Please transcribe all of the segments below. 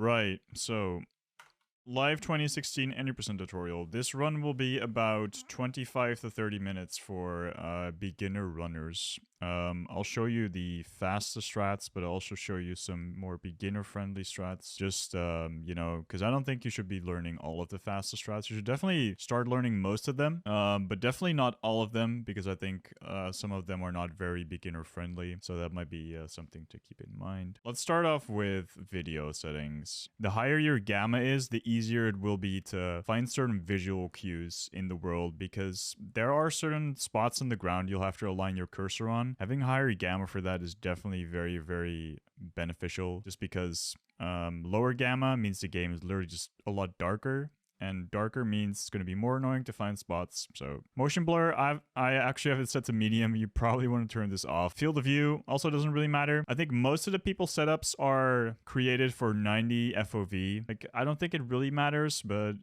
Right, so live 2016 any% tutorial. This run will be about 25 to 30 minutes for beginner runners. I'll show you the fastest strats, but I'll also show you some more beginner-friendly strats. Just, you know, because I don't think you should be learning all of the fastest strats. You should definitely start learning most of them, but definitely not all of them, because I think some of them are not very beginner-friendly. So that might be something to keep in mind. Let's start off with video settings. The higher your gamma is, the easier it will be to find certain visual cues in the world, because there are certain spots on the ground you'll have to align your cursor on. Having higher gamma for that is definitely very, very beneficial, just because lower gamma means the game is literally just a lot darker, and darker means it's going to be more annoying to find spots. So motion blur, I actually have it set to medium. You probably want to turn this off. Field of view also doesn't really matter. I think most of the people's setups are created for 90 FOV. Like, I don't think it really matters, but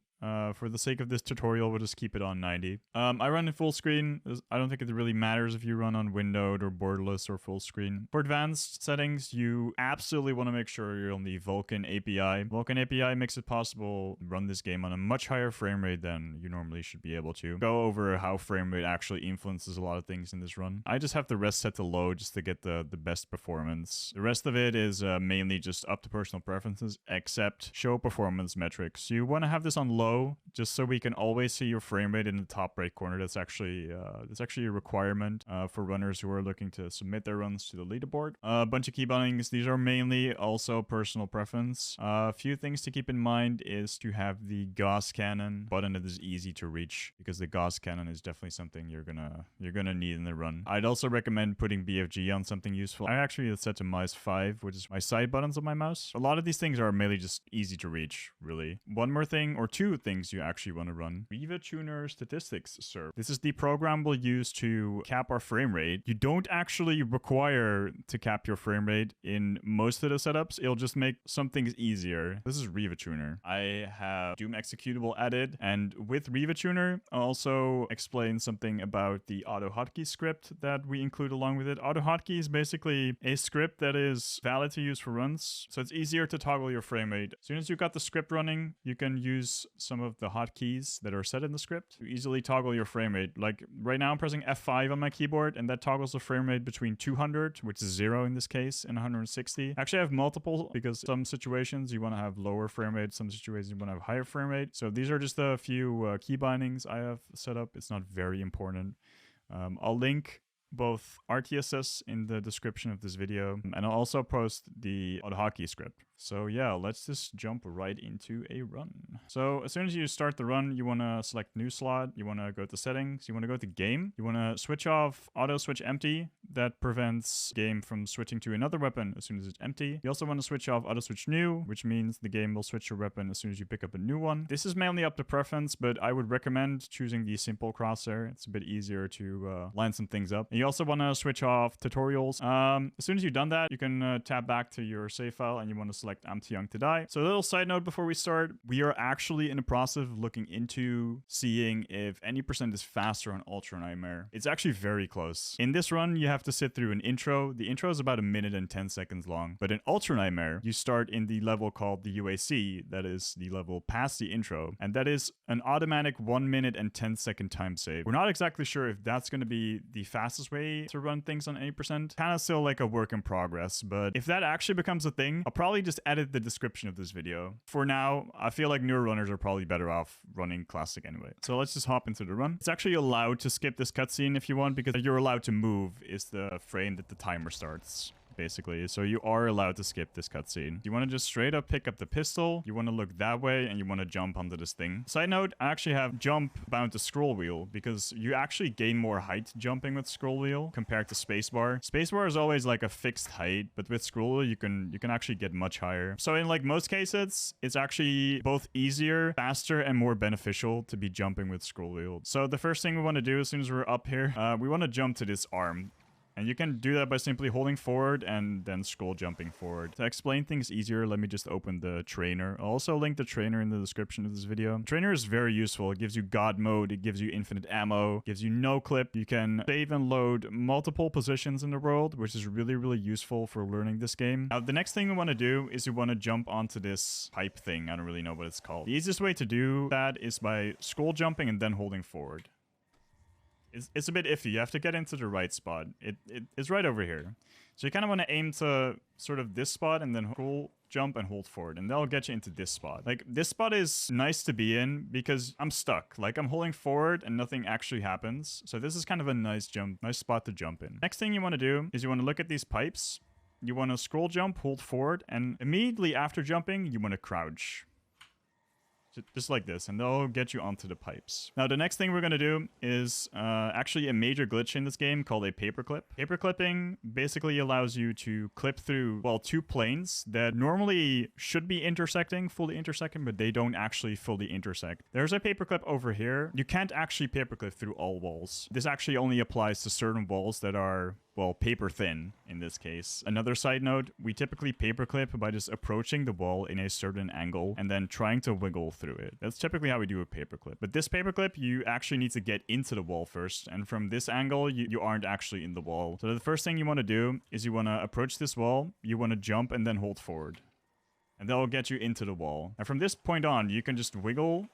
for the sake of this tutorial, we'll just keep it on 90. I run in full screen. I don't think it really matters if you run on windowed or borderless or full screen. For advanced settings, you absolutely want to make sure you're on the Vulkan API. Vulkan API makes it possible to run this game on a much higher frame rate than you normally should be able to. Go over how frame rate actually influences a lot of things in this run. I just have the rest set to low just to get the best performance. The rest of it is mainly just up to personal preferences, except show performance metrics. You want to have this on low, just so we can always see your frame rate in the top right corner. That's actually a requirement for runners who are looking to submit their runs to the leaderboard. A bunch of keybindings. These are mainly also personal preference. A few things to keep in mind is to have the Gauss cannon button that is easy to reach, because the Gauss cannon is definitely something you're gonna need in the run. I'd also recommend putting BFG on something useful. I actually set to -5, which is my side buttons of my mouse. A lot of these things are mainly just easy to reach, really. One more thing, or two things you actually want to run. Rivatuner statistics serve. This is the program we'll use to cap our frame rate. You don't actually require to cap your frame rate in most of the setups. It'll just make some things easier. This is Rivatuner. I have Doom executable added, and with Rivatuner, I'll also explain something about the AutoHotkey script that we include along with it. AutoHotkey is basically a script that is valid to use for runs, so it's easier to toggle your frame rate. As soon as you've got the script running, you can use some of the hotkeys that are set in the script to easily toggle your frame rate. Like right now I'm pressing F5 on my keyboard, and that toggles the frame rate between 200, which is 0 in this case, and 160. Actually I have multiple, because some situations you want to have lower frame rate, some situations you want to have higher frame rate. So these are just a few key bindings I have set up. It's not very important. I'll link both RTSS in the description of this video, and I'll also post the AutoHotkey script. So yeah, let's just jump right into a run. So as soon as you start the run, you want to select new slot, you want to go to settings, you want to go to game, you want to switch off auto switch empty. That prevents game from switching to another weapon as soon as it's empty. You also want to switch off auto switch new, which means the game will switch your weapon as soon as you pick up a new one. This is mainly up to preference, but I would recommend choosing the simple crosshair. It's a bit easier to line some things up. And you also want to switch off tutorials. As soon as you've done that, you can tab back to your save file, and you want to select I'm too young to die. So a little side note before we start, we are actually in the process of looking into seeing if any% is faster on Ultra Nightmare. It's actually very close. In this run, you have to sit through an intro. The intro is about 1 minute and 10 seconds long. But in Ultra Nightmare, you start in the level called the UAC, that is the level past the intro, and that is an automatic 1 minute and 10 second time save. We're not exactly sure if that's going to be the fastest way to run things on any %. Kind of still like a work in progress, but if that actually becomes a thing, I'll probably just edit the description of this video. For now, I feel like newer runners are probably better off running classic anyway. So let's just hop into the run. It's actually allowed to skip this cutscene if you want, because you're allowed to move is the frame that the timer starts, basically. So you are allowed to skip this cutscene. You want to just straight up pick up the pistol, you want to look that way, and you want to jump onto this thing. Side note, I actually have jump bound to scroll wheel, because you actually gain more height jumping with scroll wheel compared to spacebar. Spacebar is always like a fixed height, but with scroll wheel you can actually get much higher. So in like most cases, it's actually both easier, faster, and more beneficial to be jumping with scroll wheel. So the first thing we want to do as soon as we're up here, we want to jump to this arm. And you can do that by simply holding forward and then scroll jumping forward. To explain things easier, let me just open the trainer. I'll also link the trainer in the description of this video. Trainer is very useful. It gives you God mode. It gives you infinite ammo. Gives you no clip. You can save and load multiple positions in the world, which is really, really useful for learning this game. Now, the next thing we want to do is we want to jump onto this pipe thing. I don't really know what it's called. The easiest way to do that is by scroll jumping and then holding forward. It's a bit iffy. You have to get into the right spot. It's right over here. So you kind of want to aim to sort of this spot and then scroll, jump, and hold forward. And that'll get you into this spot. Like, this spot is nice to be in because I'm stuck. Like, I'm holding forward and nothing actually happens. So this is kind of a nice spot to jump in. Next thing you want to do is you want to look at these pipes. You want to scroll jump, hold forward, and immediately after jumping, you want to crouch. Just like this, and they'll get you onto the pipes. Now, the next thing we're going to do is actually a major glitch in this game called a paperclip. Paperclipping basically allows you to clip through, well, two planes that normally should be fully intersecting, but they don't actually fully intersect. There's a paperclip over here. You can't actually paperclip through all walls. This actually only applies to certain walls that are, well, paper thin in this case. Another side note, we typically paperclip by just approaching the wall in a certain angle and then trying to wiggle through it. That's typically how we do a paperclip. But this paperclip, you actually need to get into the wall first. And from this angle, you aren't actually in the wall. So the first thing you want to do is you want to approach this wall. You want to jump and then hold forward. And that will get you into the wall. And from this point on, you can just wiggle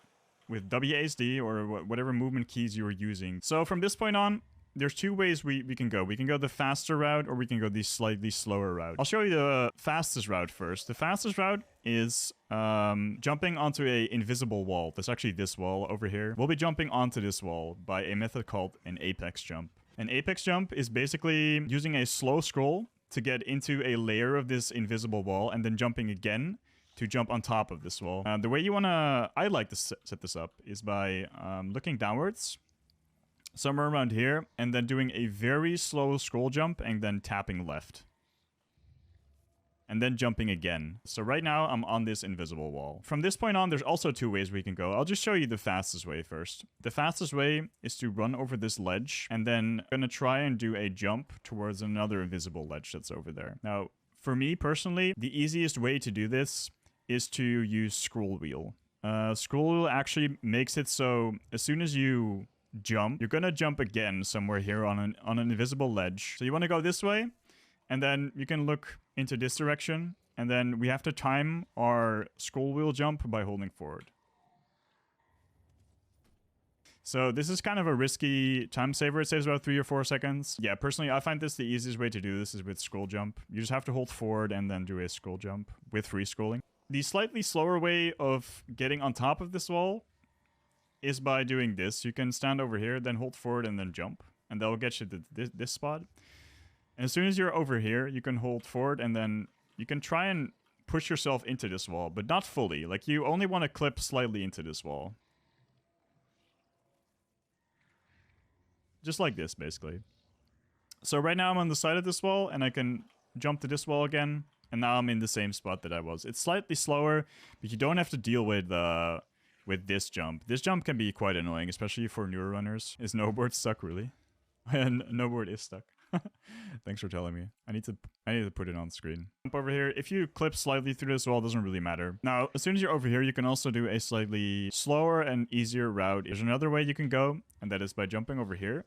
with WASD or whatever movement keys you are using. So from this point on, there's two ways we can go. We can go the faster route or we can go the slightly slower route. I'll show you the fastest route first. The fastest route is jumping onto a invisible wall. That's actually this wall over here. We'll be jumping onto this wall by a method called an apex jump. An apex jump is basically using a slow scroll to get into a layer of this invisible wall and then jumping again to jump on top of this wall. The way I like to set this up is by looking downwards somewhere around here, and then doing a very slow scroll jump and then tapping left. And then jumping again. So right now, I'm on this invisible wall. From this point on, there's also two ways we can go. I'll just show you the fastest way first. The fastest way is to run over this ledge, and then I'm gonna try and do a jump towards another invisible ledge that's over there. Now, for me personally, the easiest way to do this is to use scroll wheel. Scroll wheel actually makes it so as soon as you jump, you're gonna jump again somewhere here on an invisible ledge. So you want to go this way, and then you can look into this direction, and then we have to time our scroll wheel jump by holding forward. So this is kind of a risky time saver. It saves about 3 or 4 seconds. Yeah, personally, I find this the easiest way to do this is with scroll jump. You just have to hold forward and then do a scroll jump with free scrolling. The slightly slower way of getting on top of this wall is by doing this. You can stand over here, then hold forward and then jump. And that will get you to this spot. And as soon as you're over here, you can hold forward and then you can try and push yourself into this wall, but not fully. Like, you only want to clip slightly into this wall. Just like this, basically. So right now I'm on the side of this wall and I can jump to this wall again. And now I'm in the same spot that I was. It's slightly slower, but you don't have to deal with this jump. This jump can be quite annoying, especially for newer runners. Is snowboard stuck, really? And snowboard is stuck. Thanks for telling me. I need to put it on screen. Jump over here. If you clip slightly through this wall, it doesn't really matter. Now, as soon as you're over here, you can also do a slightly slower and easier route. There's another way you can go, and that is by jumping over here.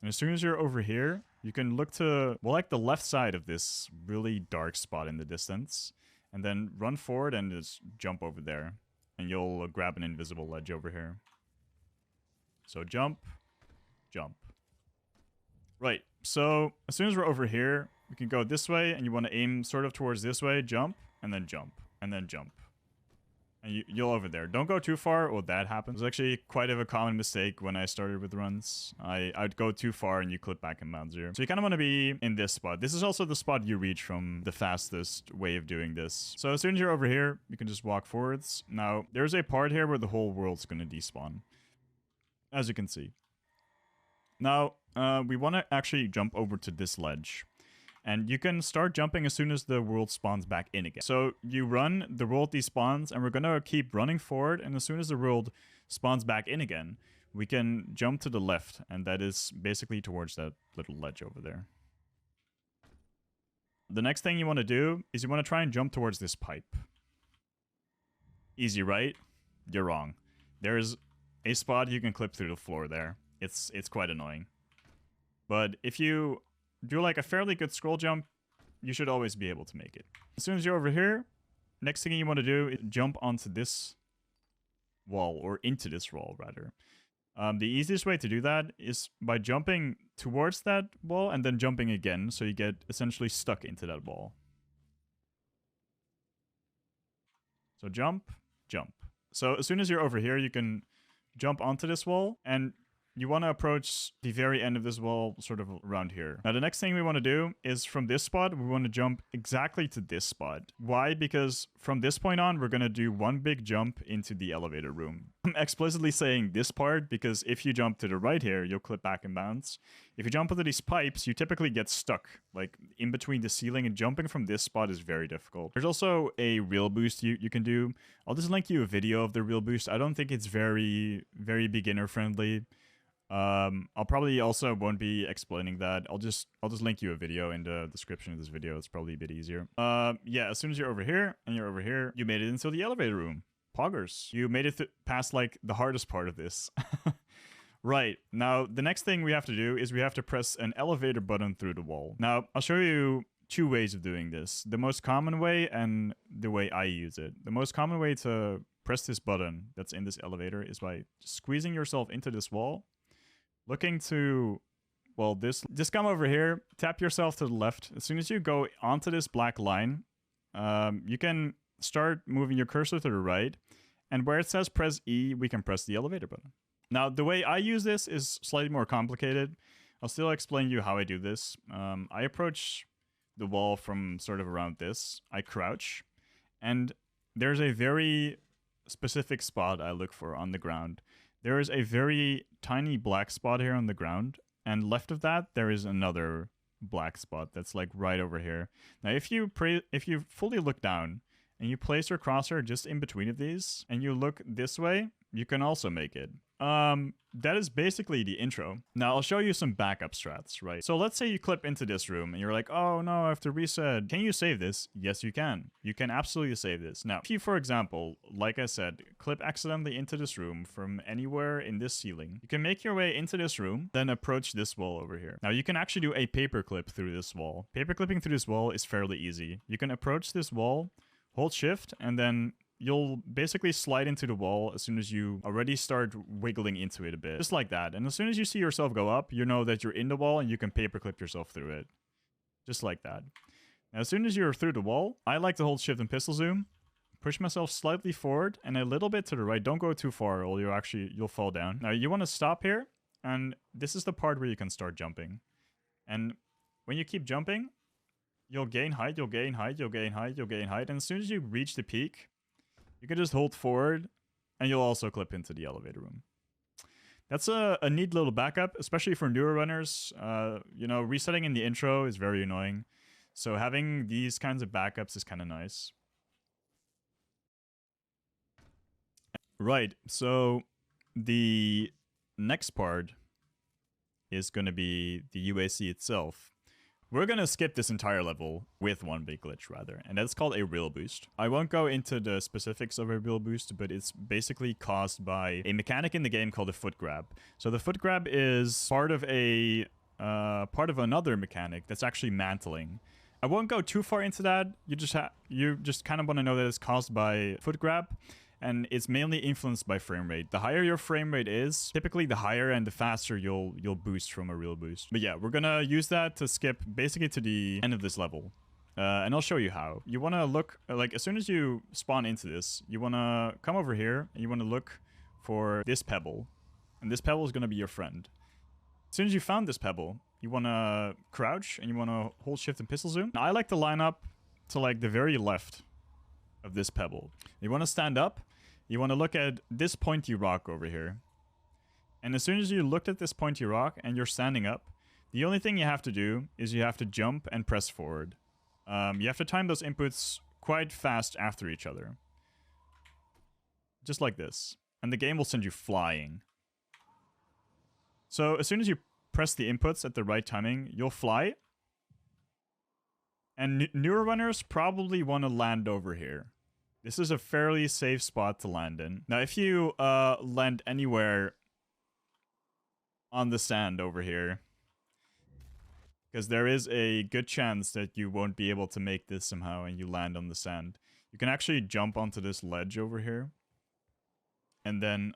And as soon as you're over here, you can look to, well, like the left side of this really dark spot in the distance, and then run forward and just jump over there. And you'll grab an invisible ledge over here. So jump, jump. Right, so as soon as we're over here, we can go this way, and you want to aim sort of towards this way, jump, and then jump, and then jump. And you'll over there. Don't go too far, or that happens. It was actually quite of a common mistake when I started with runs. I'd go too far and you clip back in Mount Zero. So you kind of want to be in this spot. This is also the spot you reach from the fastest way of doing this. So as soon as you're over here, you can just walk forwards. Now, there's a part here where the whole world's going to despawn, as you can see. Now, we want to actually jump over to this ledge. And you can start jumping as soon as the world spawns back in again. So you run, the world despawns, and we're going to keep running forward. And as soon as the world spawns back in again, we can jump to the left. And that is basically towards that little ledge over there. The next thing you want to do is you want to try and jump towards this pipe. Easy, right? You're wrong. There's a spot you can clip through the floor there. It's quite annoying. But if you do like a fairly good scroll jump, you should always be able to make it. As soon as you're over here, next thing you want to do is jump onto this wall, or into this wall, rather. The easiest way to do that is by jumping towards that wall and then jumping again, so you get essentially stuck into that wall. So jump, jump. So as soon as you're over here, you can jump onto this wall, and you want to approach the very end of this wall sort of around here. Now, the next thing we want to do is from this spot, we want to jump exactly to this spot. Why? Because from this point on, we're going to do one big jump into the elevator room. I'm explicitly saying this part because if you jump to the right here, you'll clip back and bounce. If you jump into these pipes, you typically get stuck, like in between the ceiling, and jumping from this spot is very difficult. There's also a Railboost you can do. I'll just link you a video of the Railboost. I don't think it's very beginner friendly. I'll probably also won't be explaining that. I'll just link you a video in the description of this video. It's probably a bit easier. Yeah, as soon as you're over here and you're over here, you made it into the elevator room. Poggers. You made it past like the hardest part of this. Right. Now, the next thing we have to do is we have to press an elevator button through the wall. Now, I'll show you two ways of doing this. The most common way and the way I use it. The most common way to press this button that's in this elevator is by squeezing yourself into this wall. Looking to, well, just come over here, tap yourself to the left. As soon as you go onto this black line, you can start moving your cursor to the right. And where it says press E, we can press the elevator button. Now, the way I use this is slightly more complicated. I'll still explain to you how I do this. I approach the wall from sort of around this. I crouch. And there's a very specific spot I look for on the ground. There is a very tiny black spot here on the ground, and left of that, there is another black spot that's like right over here. Now, if you fully look down and you place your crosshair just in between of these, and you look this way, you can also make it. That is basically the intro. Now, I'll show you some backup strats, right? So let's say you clip into this room and you're like, oh no, I have to reset. Can you save this? Yes, you can. You can absolutely save this. Now, if you, for example, like I said, clip accidentally into this room from anywhere in this ceiling, you can make your way into this room, then approach this wall over here. Now, you can actually do a paperclip through this wall. Paperclipping through this wall is fairly easy. You can approach this wall, hold shift, and then you'll basically slide into the wall as soon as you already start wiggling into it a bit. Just like that. And as soon as you see yourself go up, you know that you're in the wall and you can paperclip yourself through it. Just like that. Now, as soon as you're through the wall, I like to hold shift and pistol zoom, push myself slightly forward and a little bit to the right. Don't go too far or you'll fall down. Now, you want to stop here, and this is the part where you can start jumping. And when you keep jumping, you'll gain height, you'll gain height, you'll gain height, you'll gain height. And as soon as you reach the peak, you can just hold forward, and you'll also clip into the elevator room. That's a neat little backup, especially for newer runners. You know, resetting in the intro is very annoying. So having these kinds of backups is kind of nice. Right, so the next part is going to be the UAC itself. We're going to skip this entire level with one big glitch, rather, and that's called a Railboost. I won't go into the specifics of a Railboost, but it's basically caused by a mechanic in the game called the foot grab. So the foot grab is part of another mechanic that's actually mantling. I won't go too far into that. You just kind of want to know that it's caused by foot grab. And it's mainly influenced by frame rate. The higher your frame rate is, typically the higher and the faster you'll boost from a Railboost. But yeah, we're gonna use that to skip basically to the end of this level. And I'll show you how. You wanna look, like as soon as you spawn into this, you wanna come over here and you wanna look for this pebble. And this pebble is gonna be your friend. As soon as you found this pebble, you wanna crouch and you wanna hold shift and pistol zoom. Now I like to line up to like the very left of this pebble. You wanna stand up. You want to look at this pointy rock over here. And as soon as you looked at this pointy rock and you're standing up, the only thing you have to do is you have to jump and press forward. You have to time those inputs quite fast after each other. Just like this. And the game will send you flying. So as soon as you press the inputs at the right timing, you'll fly. And newer runners probably want to land over here. This is a fairly safe spot to land in. Now, if you land anywhere on the sand over here, because there is a good chance that you won't be able to make this somehow and you land on the sand. You can actually jump onto this ledge over here. And then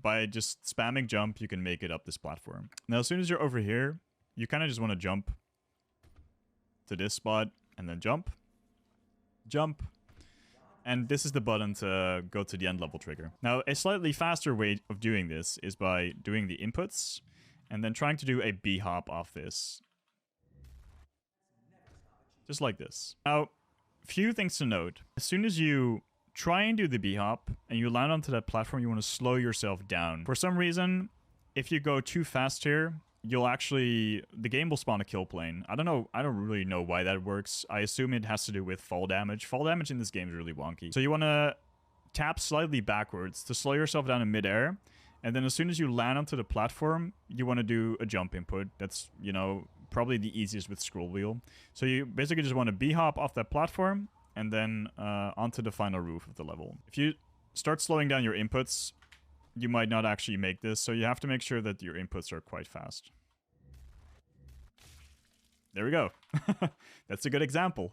by just spamming jump, you can make it up this platform. Now, as soon as you're over here, you kind of just want to jump to this spot and then jump. Jump. And this is the button to go to the end level trigger. Now, a slightly faster way of doing this is by doing the inputs and then trying to do a B-hop off this. Just like this. Now, few things to note. As soon as you try and do the B-hop and you land onto that platform, you want to slow yourself down. For some reason, if you go too fast here, you'll actually, the game will spawn a kill plane. I don't really know why that works. I assume it has to do with fall damage. Fall damage in this game is really wonky. So you want to tap slightly backwards to slow yourself down in midair. And then as soon as you land onto the platform, you want to do a jump input. That's, you know, probably the easiest with scroll wheel. So you basically just want to B-hop off that platform and then onto the final roof of the level. If you start slowing down your inputs, you might not actually make this, so you have to make sure that your inputs are quite fast. There we go. That's a good example.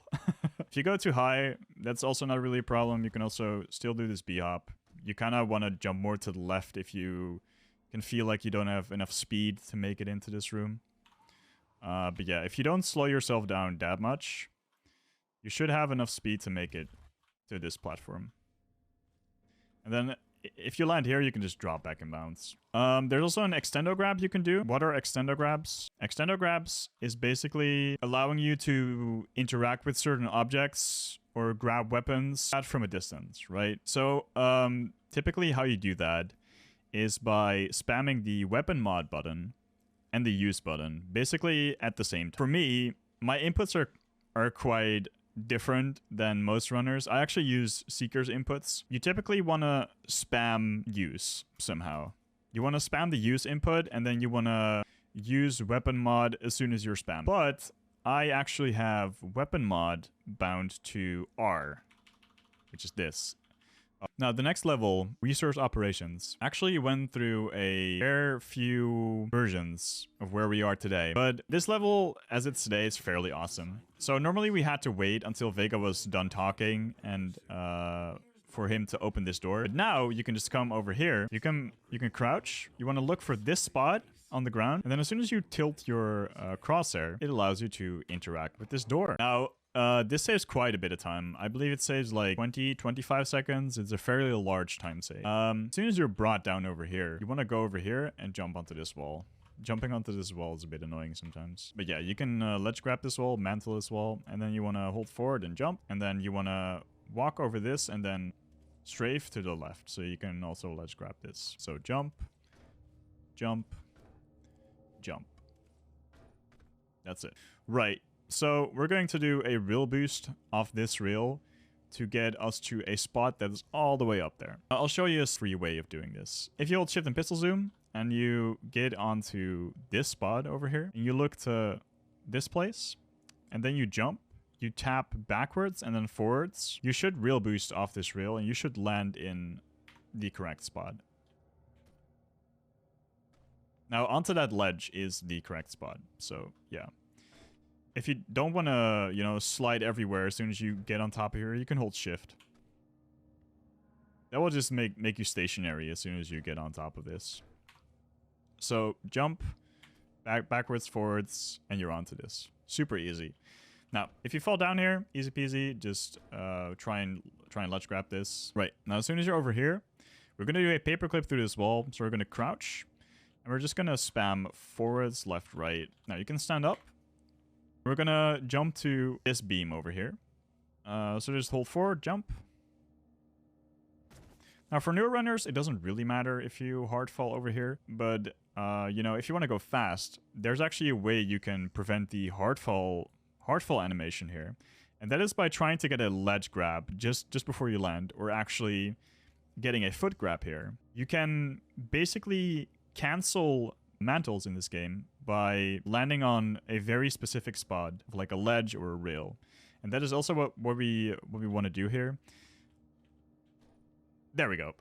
If you go too high, that's also not really a problem. You can also still do this B-hop. You kind of want to jump more to the left if you can feel like you don't have enough speed to make it into this room. But yeah, if you don't slow yourself down that much, you should have enough speed to make it to this platform. And then if you land here, you can just drop back and bounce. There's also an Extendo Grab you can do. What are Extendo Grabs? Extendo Grabs is basically allowing you to interact with certain objects or grab weapons from a distance, right? So typically how you do that is by spamming the weapon mod button and the use button, basically at the same time. For me, my inputs are quite different than most runners. I actually use Seeker's inputs. You typically want to spam use somehow. You want to spam the use input, and then you want to use weapon mod as soon as you're spammed. But I actually have weapon mod bound to R, which is this. Now, the next level, Resource Operations, actually went through a fair few versions of where we are today. But this level, as it's today, is fairly awesome. So normally we had to wait until VEGA was done talking and for him to open this door. But now you can just come over here. You can crouch. You want to look for this spot on the ground. And then as soon as you tilt your crosshair, it allows you to interact with this door. Now, this saves quite a bit of time. I believe it saves like 20-25 seconds. It's a fairly large time save. As soon as you're brought down over here, you want to go over here and jump onto this wall. Jumping onto this wall is a bit annoying sometimes. But yeah, you can ledge grab this wall, mantle this wall, and then you want to hold forward and jump. And then you want to walk over this and then strafe to the left. So you can also ledge grab this. So jump, jump, jump. That's it. Right. So we're going to do a Railboost off this rail to get us to a spot that is all the way up there. I'll show you a free way of doing this. If you hold shift and pistol zoom and you get onto this spot over here and you look to this place and then you jump, you tap backwards and then forwards, you should Railboost off this rail and you should land in the correct spot. Now onto that ledge is the correct spot. So yeah. If you don't want to, you know, slide everywhere as soon as you get on top of here, you can hold shift. That will just make you stationary as soon as you get on top of this. So jump, backwards, forwards, and you're onto this. Super easy. Now, if you fall down here, easy peasy, just try and ledge grab this. Right, now as soon as you're over here, we're going to do a paperclip through this wall. So we're going to crouch, and we're just going to spam forwards, left, right. Now you can stand up. We're going to jump to this beam over here. So just hold forward, jump. Now for newer runners, it doesn't really matter if you hard fall over here. But, you know, if you want to go fast, there's actually a way you can prevent the hard fall animation here. And that is by trying to get a ledge grab just before you land, or actually getting a foot grab here. You can basically cancel mantles in this game by landing on a very specific spot, like a ledge or a rail. And that is also what we want to do here. There we go.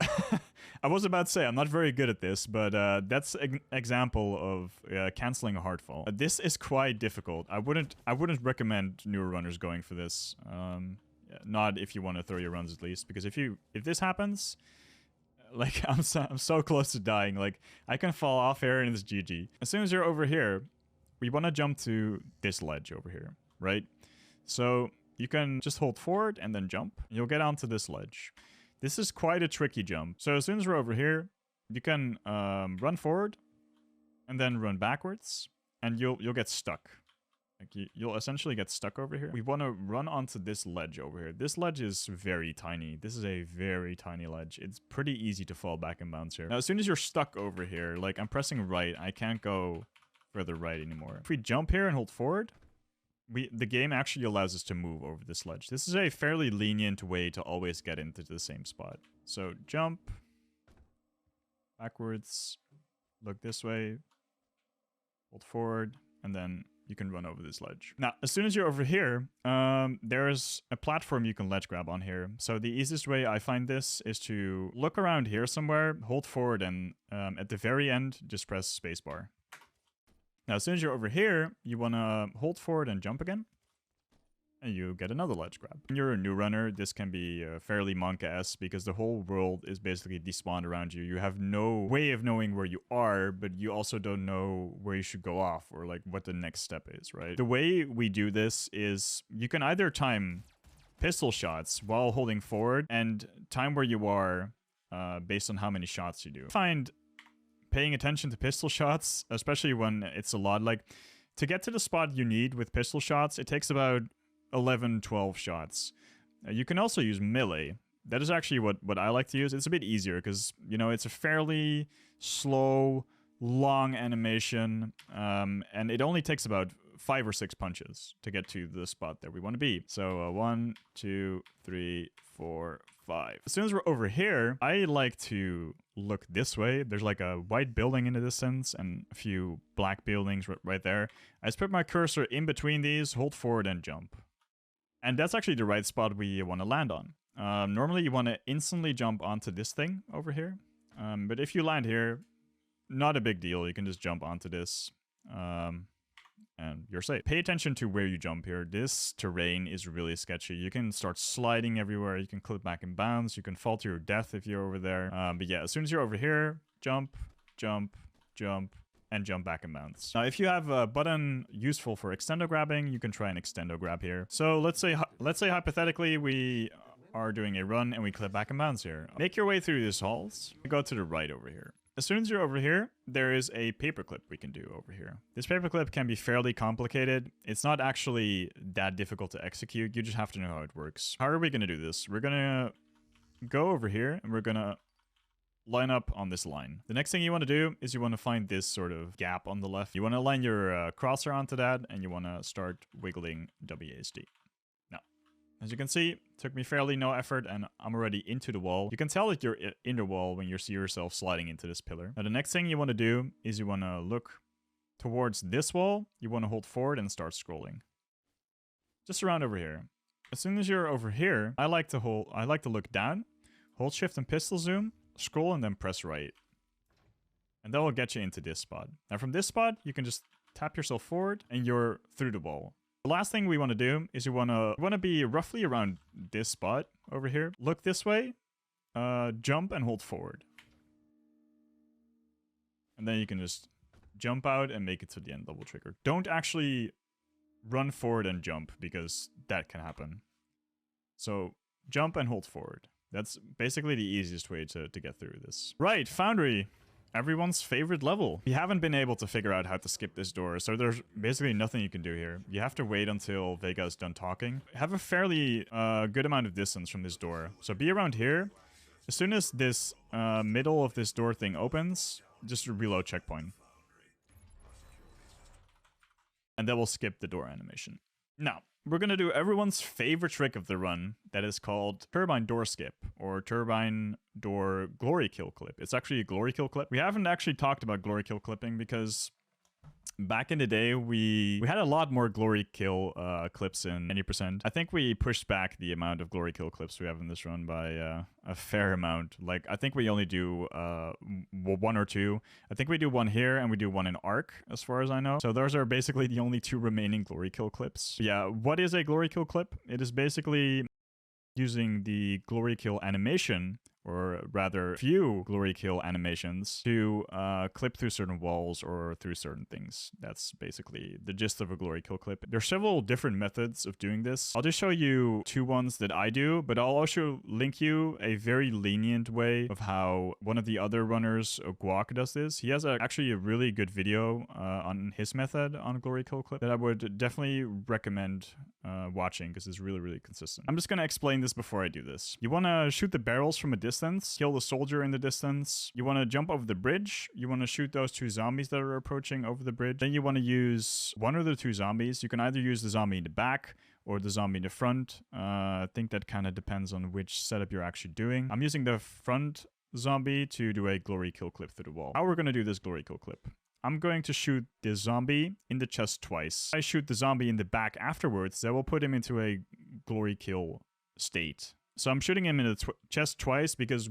I was about to say I'm not very good at this, but that's an example of canceling a hard fall. This is quite difficult. I wouldn't recommend newer runners going for this. Not if you want to throw your runs at least, because if this happens, like I'm so close to dying. Like I can fall off here and it's GG. As soon as you're over here, we want to jump to this ledge over here, right? So you can just hold forward and then jump. You'll get onto this ledge. This is quite a tricky jump. So as soon as we're over here, you can run forward and then run backwards, and you'll get stuck. Like you'll essentially get stuck over here. We want to run onto this ledge over here. This ledge is very tiny. This is a very tiny ledge. It's pretty easy to fall back and bounce here. Now, as soon as you're stuck over here, like I'm pressing right, I can't go further right anymore. If we jump here and hold forward, the game actually allows us to move over this ledge. This is a fairly lenient way to always get into the same spot. So jump, backwards, look this way, hold forward, and then you can run over this ledge. Now, as soon as you're over here, there's a platform you can ledge grab on here. So the easiest way I find this is to look around here somewhere, hold forward, and at the very end, just press spacebar. Now, as soon as you're over here, you want to hold forward and jump again, and you get another ledge grab. When you're a new runner, this can be fairly Monka-esque because the whole world is basically despawned around you. You have no way of knowing where you are, but you also don't know where you should go off or like what the next step is, right? The way we do this is you can either time pistol shots while holding forward and time where you are based on how many shots you do. I find paying attention to pistol shots, especially when it's a lot, like to get to the spot you need with pistol shots, it takes about 11, 12 shots. You can also use melee. That is actually what I like to use. It's a bit easier because, you know, it's a fairly slow, long animation, and it only takes about 5 or 6 punches to get to the spot that we want to be. So 1, 2, 3, 4, 5. As soon as we're over here, I like to look this way. There's like a white building in the distance and a few black buildings right there. I just put my cursor in between these, hold forward and jump. And that's actually the right spot we want to land on. Normally you want to instantly jump onto this thing over here. But if you land here, not a big deal. You can just jump onto this. And you're safe. Pay attention to where you jump here. This terrain is really sketchy. You can start sliding everywhere. You can clip back and bounce. You can fall to your death if you're over there. But yeah, as soon as you're over here, jump, jump, jump, and jump back and bounce. Now, if you have a button useful for extendo grabbing, you can try an extendo grab here. So let's say hypothetically we are doing a run and we clip back and bounce here. Make your way through these halls. Go to the right over here. As soon as you're over here, there is a paperclip we can do over here. This paperclip can be fairly complicated. It's not actually that difficult to execute. You just have to know how it works. How are we going to do this? We're going to go over here and we're going to line up on this line. The next thing you want to do is you want to find this sort of gap on the left. You want to align your crosshair onto that and you want to start wiggling WASD. As you can see, it took me fairly no effort and I'm already into the wall. You can tell that you're in the wall when you see yourself sliding into this pillar. Now the next thing you want to do is you want to look towards this wall. You want to hold forward and start scrolling. Just around over here. As soon as you're over here, I like to look down, hold shift and pistol zoom, scroll and then press right. And that will get you into this spot. Now from this spot, you can just tap yourself forward and you're through the wall. The last thing we want to do is you want to be roughly around this spot over here. Look this way, jump and hold forward. And then you can just jump out and make it to the end level trigger. Don't actually run forward and jump because that can happen. So jump and hold forward. That's basically the easiest way to get through this. Right, Foundry. Everyone's favorite level. We haven't been able to figure out how to skip this door, so there's basically nothing you can do here. You have to wait until VEGA is done talking. Have a fairly good amount of distance from this door. So be around here. As soon as this middle of this door thing opens, just reload checkpoint. And that will skip the door animation. Now, we're going to do everyone's favorite trick of the run that is called Turbine Door Skip or Turbine Door Glory Kill Clip. It's actually a Glory Kill Clip. We haven't actually talked about Glory Kill Clipping because Back in the day, we had a lot more glory kill clips in 90%. I think we pushed back the amount of glory kill clips we have in this run by a fair amount. Like, I think we only do 1 or 2. I think we do 1 here and we do 1 in Arc, as far as I know. So those are basically the only 2 remaining glory kill clips. Yeah, what is a glory kill clip? It is basically using the glory kill animation, or rather few glory kill animations, to clip through certain walls or through certain things. That's basically the gist of a glory kill clip. There are several different methods of doing this. I'll just show you 2 ones that I do, but I'll also link you a very lenient way of how one of the other runners, Guac, does this. He has actually a really good video on his method on a glory kill clip that I would definitely recommend watching, because it's really, really consistent. I'm just going to explain this before I do this. You want to shoot the barrels from a distance, kill the soldier in the distance. You want to jump over the bridge. You want to shoot those 2 zombies that are approaching over the bridge. Then you want to use 1 of the 2 zombies. You can either use the zombie in the back or the zombie in the front. I think that kind of depends on which setup you're actually doing. I'm using the front zombie to do a glory kill clip through the wall. How we're going to do this glory kill clip: I'm going to shoot the zombie in the chest twice. I shoot the zombie in the back afterwards. That will put him into a glory kill state. So I'm shooting him in the chest twice because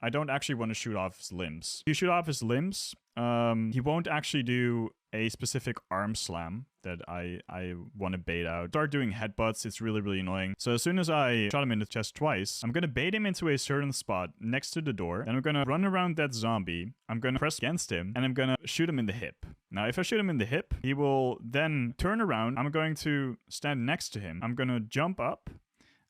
I don't actually want to shoot off his limbs. If you shoot off his limbs, he won't actually do a specific arm slam that I want to bait out. Start doing headbutts. It's really, really annoying. So as soon as I shot him in the chest twice, I'm going to bait him into a certain spot next to the door. And I'm going to run around that zombie. I'm going to press against him and I'm going to shoot him in the hip. Now, if I shoot him in the hip, he will then turn around. I'm going to stand next to him. I'm going to jump up.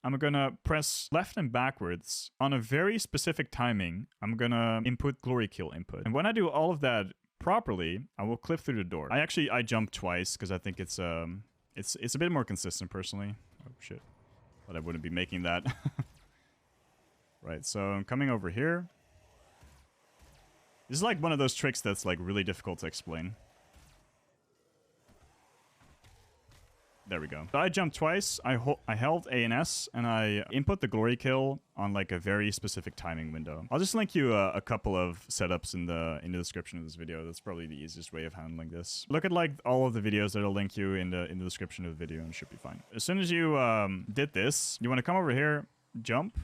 I'm going to press left and backwards on a very specific timing. I'm going to input glory kill input. And when I do all of that properly, I will clip through the door. I jump twice because I think it's a bit more consistent personally. Oh shit. But I wouldn't be making that. Right, so I'm coming over here. This is like one of those tricks that's like really difficult to explain. There we go. So I jumped twice. I held A and S, and I input the glory kill on like a very specific timing window. I'll just link you a couple of setups in the description of this video. That's probably the easiest way of handling this. Look at like all of the videos that I'll link you in the description of the video, and it should be fine. As soon as you did this, you want to come over here, jump,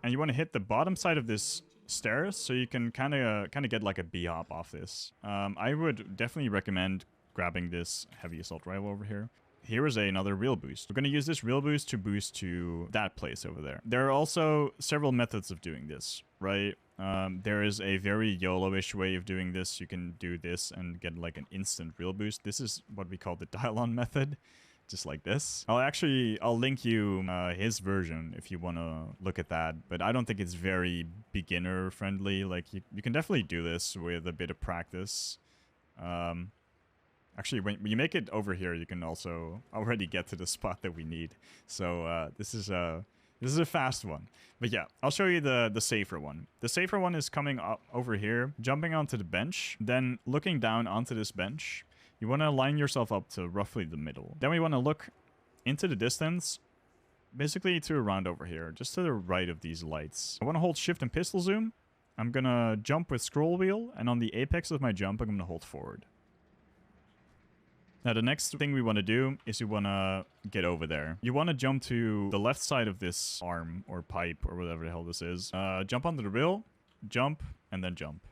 and you want to hit the bottom side of this stairs so you can kind of get like a B-hop off this. I would definitely recommend grabbing this heavy assault rifle over here. Here is another Railboost. We're going to use this Railboost to boost to that place over there. There are also several methods of doing this, right? There is a very YOLO-ish way of doing this. You can do this and get like an instant Railboost. This is what we call the dial-on method, just like this. I'll link you his version if you want to look at that, but I don't think it's very beginner-friendly. Like, you can definitely do this with a bit of practice. Actually, when you make it over here, you can also already get to the spot that we need. So this is a fast one. But yeah, I'll show you the safer one. The safer one is coming up over here, jumping onto the bench, then looking down onto this bench. You want to line yourself up to roughly the middle. Then we want to look into the distance, basically to around over here, just to the right of these lights. I want to hold shift and pistol zoom. I'm going to jump with scroll wheel, and on the apex of my jump, I'm going to hold forward. Now, the next thing we want to do is you want to get over there. You want to jump to the left side of this arm or pipe or whatever the hell this is. Jump onto the rail, jump, and then jump.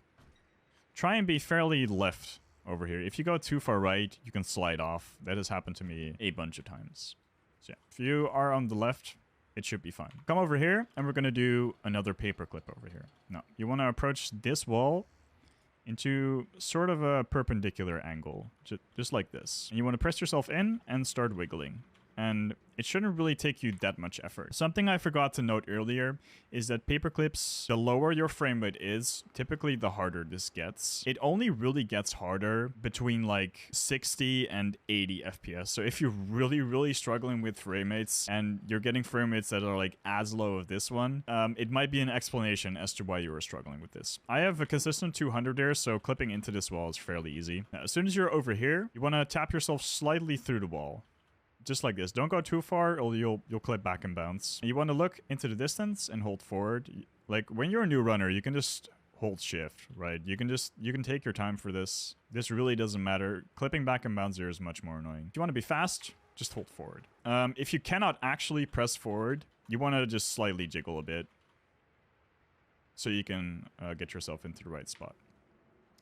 Try and be fairly left over here. If you go too far right, you can slide off. That has happened to me a bunch of times. So yeah, if you are on the left, it should be fine. Come over here, and we're going to do another paperclip over here. Now, you want to approach this wall into sort of a perpendicular angle, just like this. And you want to press yourself in and start wiggling. And it shouldn't really take you that much effort. Something I forgot to note earlier is that paperclips, the lower your frame rate is, typically the harder this gets. It only really gets harder between like 60 and 80 FPS. So if you're really, really struggling with frame rates and you're getting frame rates that are like as low as this one, it might be an explanation as to why you were struggling with this. I have a consistent 200 there, so clipping into this wall is fairly easy. Now, as soon as you're over here, you want to tap yourself slightly through the wall. Just like this. Don't go too far or you'll clip back and bounce. And you want to look into the distance and hold forward. Like when you're a new runner, you can just hold shift, right? You can take your time for this. This really doesn't matter. Clipping back and bound 0 is much more annoying. If you want to be fast, just hold forward. If you cannot actually press forward, you want to just slightly jiggle a bit so you can get yourself into the right spot.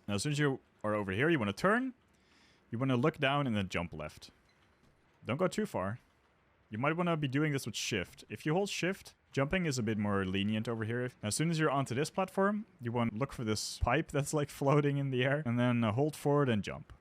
Now, as soon as you are over here, you want to turn. You want to look down and then jump left. Don't go too far. You might want to be doing this with shift. If you hold shift, jumping is a bit more lenient over here. As soon as you're onto this platform, you want to look for this pipe that's like floating in the air, and then hold forward and jump.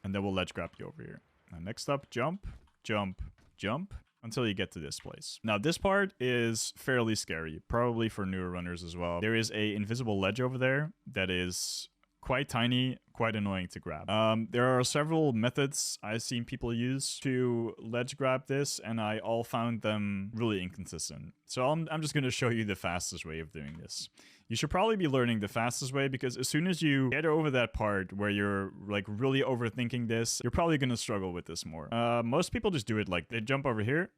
And then we'll ledge grab you over here. Now next up, jump, jump, jump, until you get to this place. Now this part is fairly scary, probably for newer runners as well. There is a invisible ledge over there that is quite tiny, quite annoying to grab. There are several methods I've seen people use to ledge grab this, and I all found them really inconsistent. So I'm just going to show you the fastest way of doing this. You should probably be learning the fastest way, because as soon as you get over that part where you're like really overthinking this, you're probably going to struggle with this more. Most people just do it like they jump over here,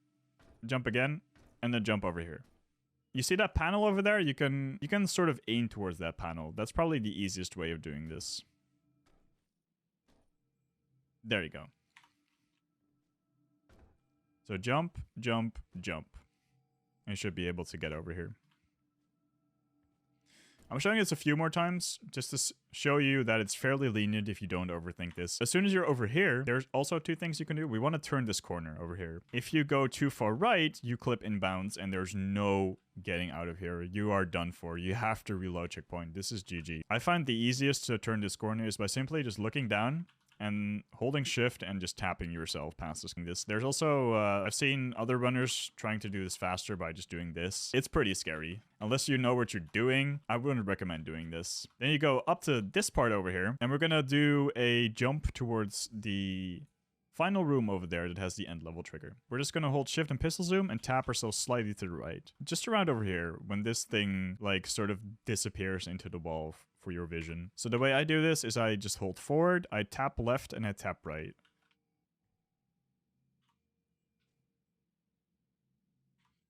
jump again, and then jump over here. You see that panel over there? You can sort of aim towards that panel. That's probably the easiest way of doing this. There you go. So jump, jump, jump. And you should be able to get over here. I'm showing this a few more times just to show you that it's fairly lenient if you don't overthink this. As soon as you're over here, there's also two things you can do. We want to turn this corner over here. If you go too far right, you clip inbounds and there's no getting out of here. You are done for. You have to reload checkpoint. This is GG. I find the easiest to turn this corner is by simply just looking down and holding shift and just tapping yourself past this. There's also, I've seen other runners trying to do this faster by just doing this. It's pretty scary. Unless you know what you're doing, I wouldn't recommend doing this. Then you go up to this part over here, and we're gonna do a jump towards the final room over there that has the end level trigger. We're just gonna hold shift and pistol zoom and tap ourselves slightly to the right. Just around over here when this thing like sort of disappears into the wall for your vision. So the way I do this is I just hold forward, I tap left, and I tap right.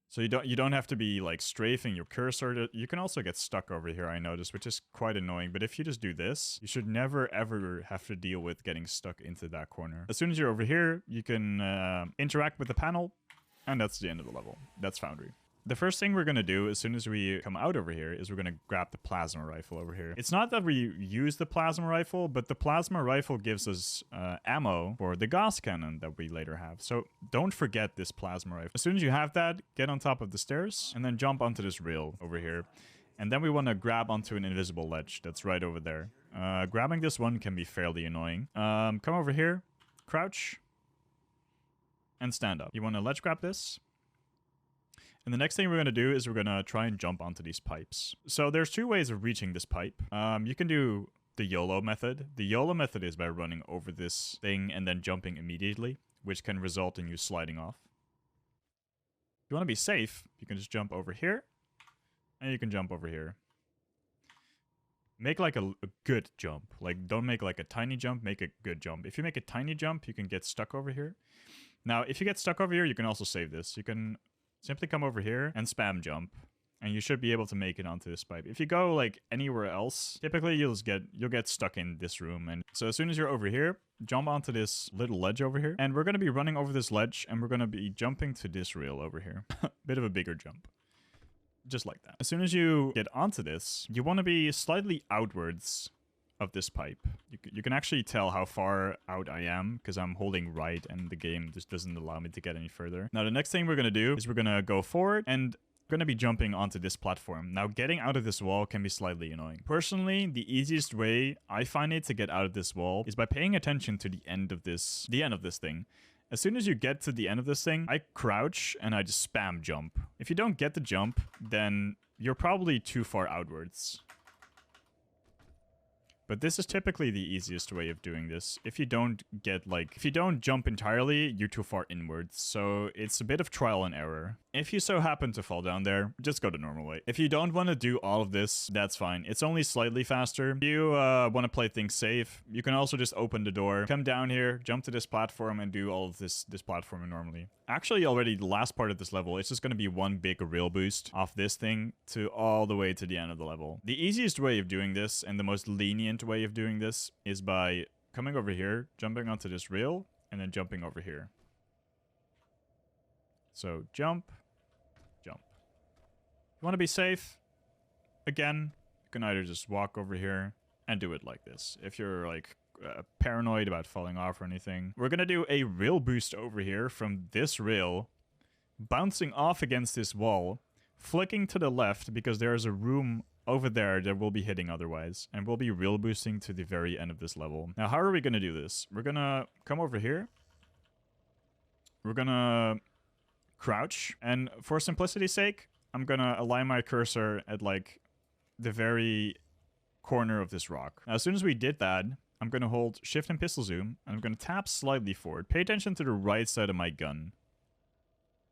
So you don't have to be like strafing your cursor. You can also get stuck over here, I noticed, which is quite annoying. But if you just do this, you should never ever have to deal with getting stuck into that corner. As soon as you're over here, you can interact with the panel, and that's the end of the level. That's Foundry. The first thing we're going to do as soon as we come out over here is we're going to grab the plasma rifle over here. It's not that we use the plasma rifle, but the plasma rifle gives us ammo for the Gauss cannon that we later have. So don't forget this plasma rifle. As soon as you have that, get on top of the stairs and then jump onto this rail over here. And then we want to grab onto an invisible ledge that's right over there. Grabbing this one can be fairly annoying. Come over here, crouch, and stand up. You want to ledge grab this. And the next thing we're going to do is we're going to try and jump onto these pipes. So there's two ways of reaching this pipe. You can do the YOLO method. The YOLO method is by running over this thing and then jumping immediately, which can result in you sliding off. If you want to be safe, you can just jump over here, and you can jump over here. Make like a good jump. Like, don't make like a tiny jump, make a good jump. If you make a tiny jump, you can get stuck over here. Now, if you get stuck over here, you can also save this. You can simply come over here and spam jump, and you should be able to make it onto this pipe. If you go like anywhere else, typically you'll get stuck in this room. And so as soon as you're over here, jump onto this little ledge over here, and we're going to be running over this ledge, and we're going to be jumping to this rail over here. Bit of a bigger jump. Just like that. As soon as you get onto this, you want to be slightly outwards of this pipe. You can actually tell how far out I am because I'm holding right and the game just doesn't allow me to get any further. Now the next thing we're going to do is we're going to go forward and we're going to be jumping onto this platform. Now getting out of this wall can be slightly annoying. Personally, the easiest way I find it to get out of this wall is by paying attention to the end of this thing. As soon as you get to the end of this thing, I crouch and I just spam jump. If you don't get the jump, then you're probably too far outwards. But this is typically the easiest way of doing this. If you don't jump entirely, you're too far inwards. So it's a bit of trial and error. If you so happen to fall down there, just go the normal way. If you don't want to do all of this, that's fine. It's only slightly faster. If you want to play things safe, you can also just open the door, come down here, jump to this platform, and do all of this platforming normally. Actually, already the last part of this level, it's just going to be one big rail boost off this thing to all the way to the end of the level. The easiest way of doing this, and the most lenient way of doing this, is by coming over here, jumping onto this rail, and then jumping over here. So jump, jump. You want to be safe? Again, you can either just walk over here and do it like this. If you're like paranoid about falling off or anything, we're going to do a rail boost over here from this rail, bouncing off against this wall, flicking to the left because there's a room over there that we'll be hitting otherwise, and we'll be rail boosting to the very end of this level. Now, how are we going to do this? We're going to come over here. We're going to crouch, and for simplicity's sake, I'm gonna align my cursor at like the very corner of this rock. Now, as soon as we did that, I'm gonna hold shift and pistol zoom, and I'm gonna tap slightly forward. Pay attention to the right side of my gun.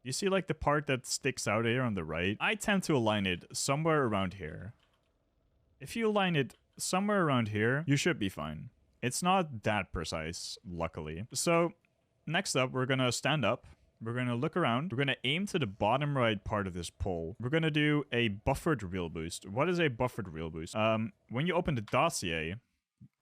You see like the part that sticks out here on the right? I tend to align it somewhere around here. If you align it somewhere around here, you should be fine. It's not that precise, luckily. So next up, we're gonna stand up. We're going to look around. We're going to aim to the bottom right part of this pole. We're going to do a buffered rail boost. What is a buffered rail boost? When you open the dossier,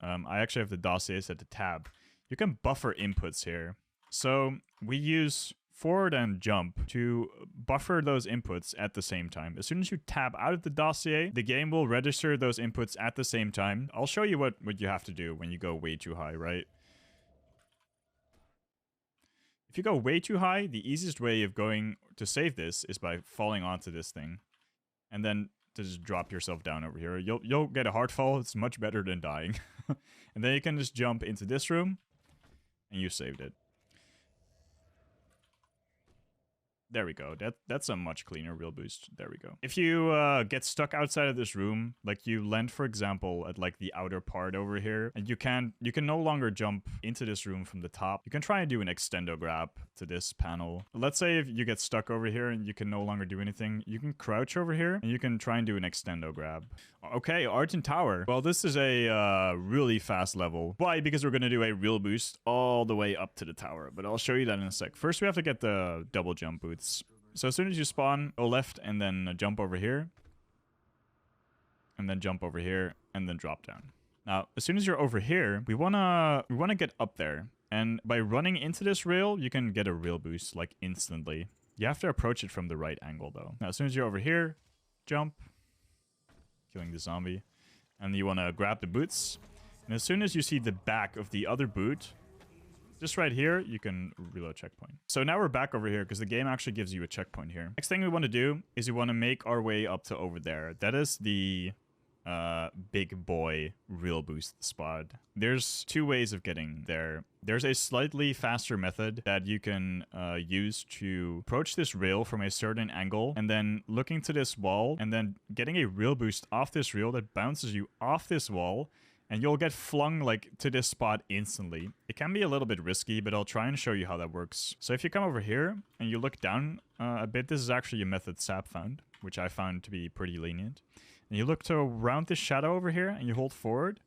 I actually have the dossier set to tab. You can buffer inputs here. So we use forward and jump to buffer those inputs at the same time. As soon as you tab out of the dossier, the game will register those inputs at the same time. I'll show you what you have to do when you go way too high, right? If you go way too high, the easiest way of going to save this is by falling onto this thing. And then to just drop yourself down over here. You'll get a hard fall. It's much better than dying. And then you can just jump into this room. And you saved it. There we go. That's a much cleaner rail boost. There we go. If you get stuck outside of this room, like you land, for example, at like the outer part over here, and you can no longer jump into this room from the top. You can try and do an extendo grab to this panel. Let's say if you get stuck over here and you can no longer do anything, you can crouch over here and you can try and do an extendo grab. Okay, Argent Tower. Well, this is a really fast level. Why? Because we're going to do a rail boost all the way up to the tower, but I'll show you that in a sec. First, we have to get the double jump boots. So as soon as you spawn, go left and then jump over here. And then jump over here and then drop down. Now, as soon as you're over here, we wanna get up there. And by running into this rail, you can get a rail boost like instantly. You have to approach it from the right angle though. Now, as soon as you're over here, jump. Killing the zombie. And you want to grab the boots. And as soon as you see the back of the other boot, just right here, you can reload checkpoint. So now we're back over here because the game actually gives you a checkpoint here. Next thing we want to do is we want to make our way up to over there. That is the big boy rail boost spot. There's two ways of getting there. There's a slightly faster method that you can use to approach this rail from a certain angle and then looking to this wall and then getting a rail boost off this rail that bounces you off this wall, and you'll get flung like to this spot instantly. It can be a little bit risky, but I'll try and show you how that works. So if you come over here and you look down a bit, this is actually a method Sap found, which I found to be pretty lenient. And you look to around this shadow over here and you hold forward.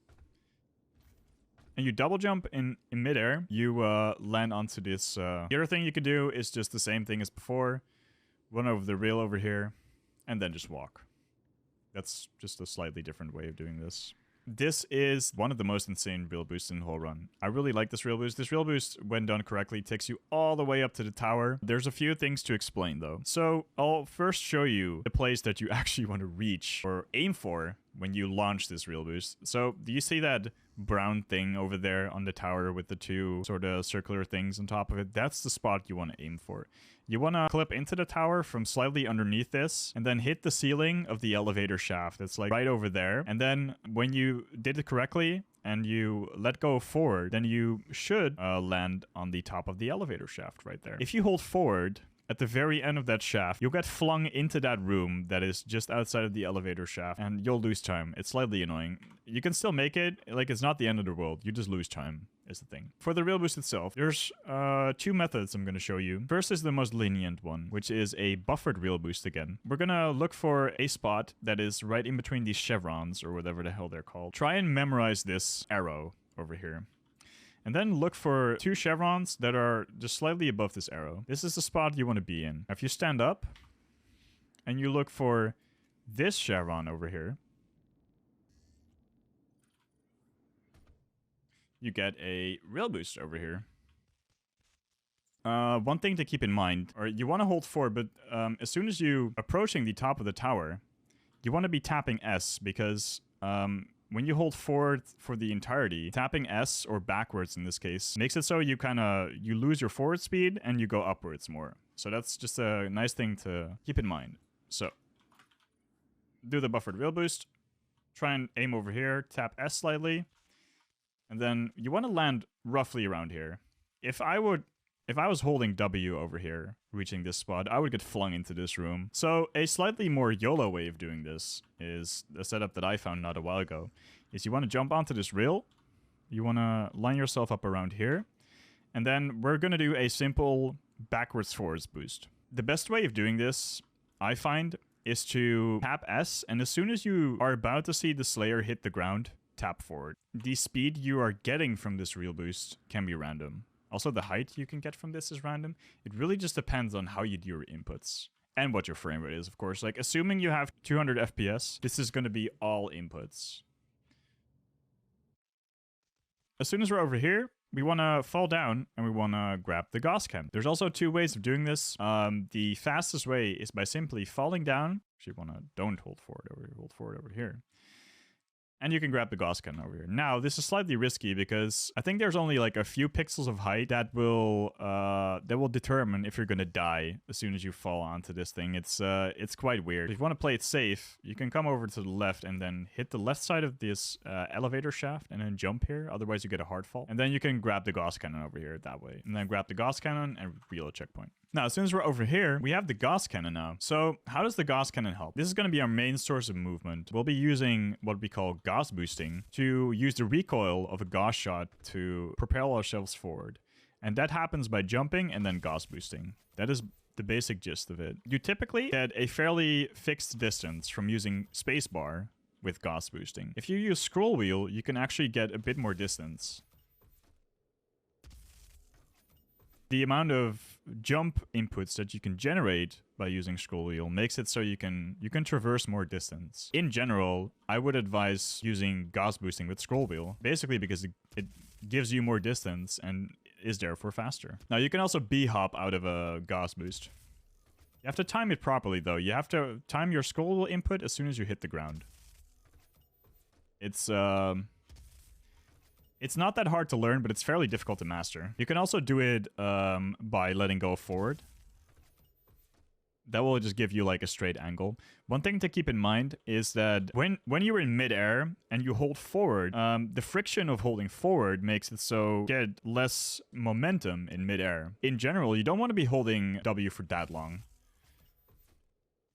And you double jump in midair. You land onto this. The other thing you could do is just the same thing as before. Run over the rail over here. And then just walk. That's just a slightly different way of doing this. This is one of the most insane rail boosts in the whole run. I really like this rail boost. This rail boost, when done correctly, takes you all the way up to the tower. There's a few things to explain, though. So I'll first show you the place that you actually want to reach or aim for when you launch this rail boost. So do you see that brown thing over there on the tower with the two sort of circular things on top of it? That's the spot you want to aim for. You want to clip into the tower from slightly underneath this and then hit the ceiling of the elevator shaft. It's like right over there. And then when you did it correctly and you let go forward, then you should land on the top of the elevator shaft right there. If you hold forward at the very end of that shaft, you'll get flung into that room that is just outside of the elevator shaft, and you'll lose time. It's slightly annoying. You can still make it. Like, it's not the end of the world. You just lose time is the thing. For the Railboost itself, there's 2 methods I'm going to show you. First is the most lenient one, which is a buffered Railboost again. We're going to look for a spot that is right in between these chevrons, or whatever the hell they're called. Try and memorize this arrow over here. And then look for 2 chevrons that are just slightly above this arrow. This is the spot you want to be in. If you stand up and you look for this chevron over here, you get a Railboost over here. One thing to keep in mind, or you want to hold forward, but as soon as you approaching the top of the tower, you want to be tapping S, because when you hold forward for the entirety, tapping S, or backwards in this case, makes it so you you lose your forward speed and you go upwards more. So that's just a nice thing to keep in mind. So, do the buffered Railboost, try and aim over here, tap S slightly, and then you want to land roughly around here. If I was holding W over here, reaching this spot, I would get flung into this room. So a slightly more YOLO way of doing this is the setup that I found not a while ago. Is you want to jump onto this rail, you want to line yourself up around here, and then we're going to do a simple backwards-forwards boost. The best way of doing this, I find, is to tap S, and as soon as you are about to see the Slayer hit the ground, tap forward. The speed you are getting from this Railboost can be random. Also, the height you can get from this is random. It really just depends on how you do your inputs. And what your frame rate is, of course. Like, assuming you have 200 FPS, this is going to be all inputs. As soon as we're over here, we want to fall down and we want to grab the Gauss cannon. There's also 2 ways of doing this. The fastest way is by simply falling down. Actually, don't hold forward over here. Hold forward over here. And you can grab the Gauss cannon over here. Now, this is slightly risky because I think there's only like a few pixels of height that will determine if you're gonna die as soon as you fall onto this thing. It's quite weird. If you want to play it safe, you can come over to the left and then hit the left side of this elevator shaft and then jump here. Otherwise, you get a hard fall. And then you can grab the Gauss cannon over here that way. And then grab the Gauss cannon and reload checkpoint. Now, as soon as we're over here, we have the Gauss cannon now. So, how does the Gauss cannon help? This is going to be our main source of movement. We'll be using what we call Gauss boosting to use the recoil of a Gauss shot to propel ourselves forward. And that happens by jumping and then Gauss boosting. That is the basic gist of it. You typically get a fairly fixed distance from using spacebar with Gauss boosting. If you use scroll wheel, you can actually get a bit more distance. The amount of jump inputs that you can generate by using scroll wheel makes it so you can traverse more distance. In general, I would advise using Gauss boosting with scroll wheel, basically because it gives you more distance and is therefore faster. Now, you can also B-hop out of a Gauss boost. You have to time it properly, though. You have to time your scroll wheel input as soon as you hit the ground. It's not that hard to learn, but it's fairly difficult to master. You can also do it by letting go forward. That will just give you like a straight angle. One thing to keep in mind is that when you're in midair and you hold forward, the friction of holding forward makes it so you get less momentum in midair. In general, you don't want to be holding W for that long.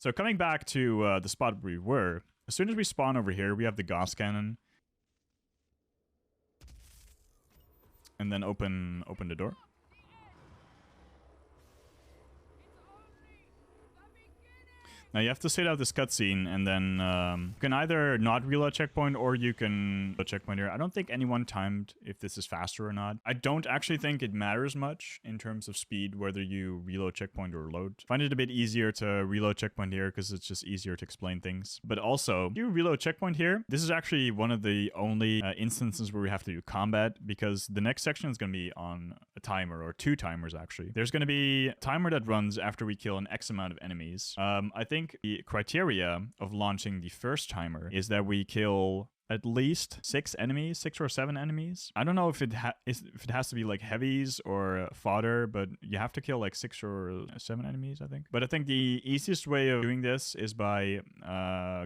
So coming back to the spot where we were, as soon as we spawn over here, we have the Gauss cannon. And then open the door. Now you have to sit out this cutscene, and then you can either not reload checkpoint, or you can reload checkpoint here. I don't think anyone timed if this is faster or not. I don't actually think it matters much in terms of speed, whether you reload checkpoint or load. Find it a bit easier to reload checkpoint here, because it's just easier to explain things. But also, if you reload checkpoint here, this is actually one of the only instances where we have to do combat, because the next section is going to be on a timer, or 2 timers actually. There's going to be a timer that runs after we kill an X amount of enemies. I think the criteria of launching the first timer is that we kill at least 6 enemies, 6 or 7 enemies. I don't know if it has to be like heavies or fodder, but you have to kill like 6 or 7 enemies, I think. But I think the easiest way of doing this is by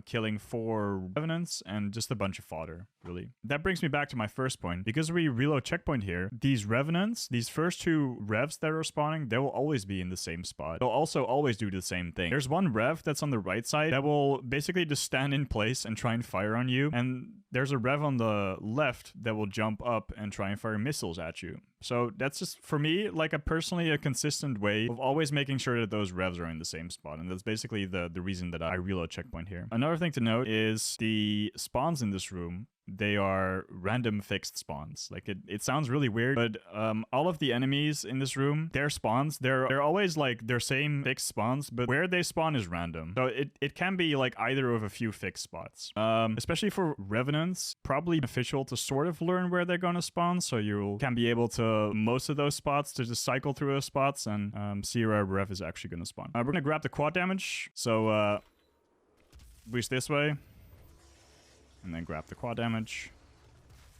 killing 4 revenants and just a bunch of fodder, really. That brings me back to my first point. Because we reload checkpoint here, these revenants, these first 2 revs that are spawning, they will always be in the same spot. They'll also always do the same thing. There's one rev that's on the right side that will basically just stand in place and try and fire on you, and there's a rev on the left that will jump up and try and fire missiles at you. So that's just, for me, like personally a consistent way of always making sure that those revs are in the same spot. And that's basically the reason that I reload checkpoint here. Another thing to note is the spawns in this room. They are random fixed spawns. Like it sounds really weird, but all of the enemies in this room, their spawns, they're always like their same fixed spawns, but where they spawn is random. So it can be like either of a few fixed spots. Especially for revenants, probably beneficial to sort of learn where they're gonna spawn, so you can be able to most of those spots to just cycle through those spots and see where a rev is actually gonna spawn. We're gonna grab the quad damage, so boost this way. And then grab the quad damage.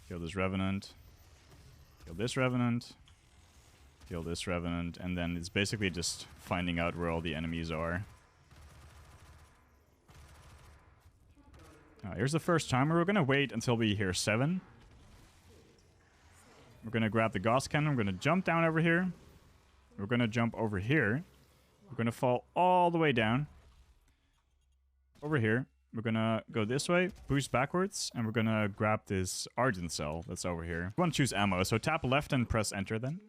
Kill this revenant. Kill this revenant. Kill this revenant. And then it's basically just finding out where all the enemies are. Here's the first timer. We're going to wait until we hear 7. We're going to grab the Gauss cannon. We're going to jump down over here. We're going to jump over here. We're going to fall all the way down. Over here. We're gonna go this way, boost backwards, and we're gonna grab this Argent cell that's over here. We want to choose ammo, so tap left and press enter then.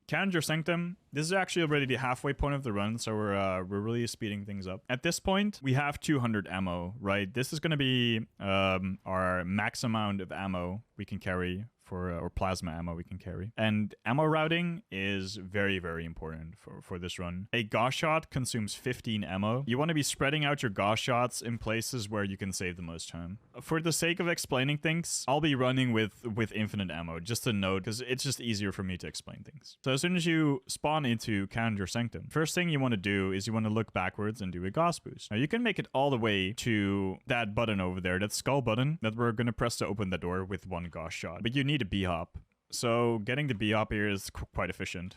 Kadingir SANCTUM. This is actually already the halfway point of the run, so we're really speeding things up. At this point, we have 200 ammo, right? This is gonna be our max amount of ammo we can carry for or plasma ammo we can carry. And ammo routing is very, very important for this run. A Gauss shot consumes 15 ammo. You want to be spreading out your Gauss shots in places where you can save the most time. For the sake of explaining things, I'll be running with infinite ammo, just a note, because it's just easier for me to explain things. So as soon as you spawn into Kadingir SANCTUM, first thing you want to do is you want to look backwards and do a Gauss boost. Now you can make it all the way to that button over there, that skull button that we're going to press to open the door with 1 Gauss shot. But you need a B-hop. So getting the B-hop here is quite efficient.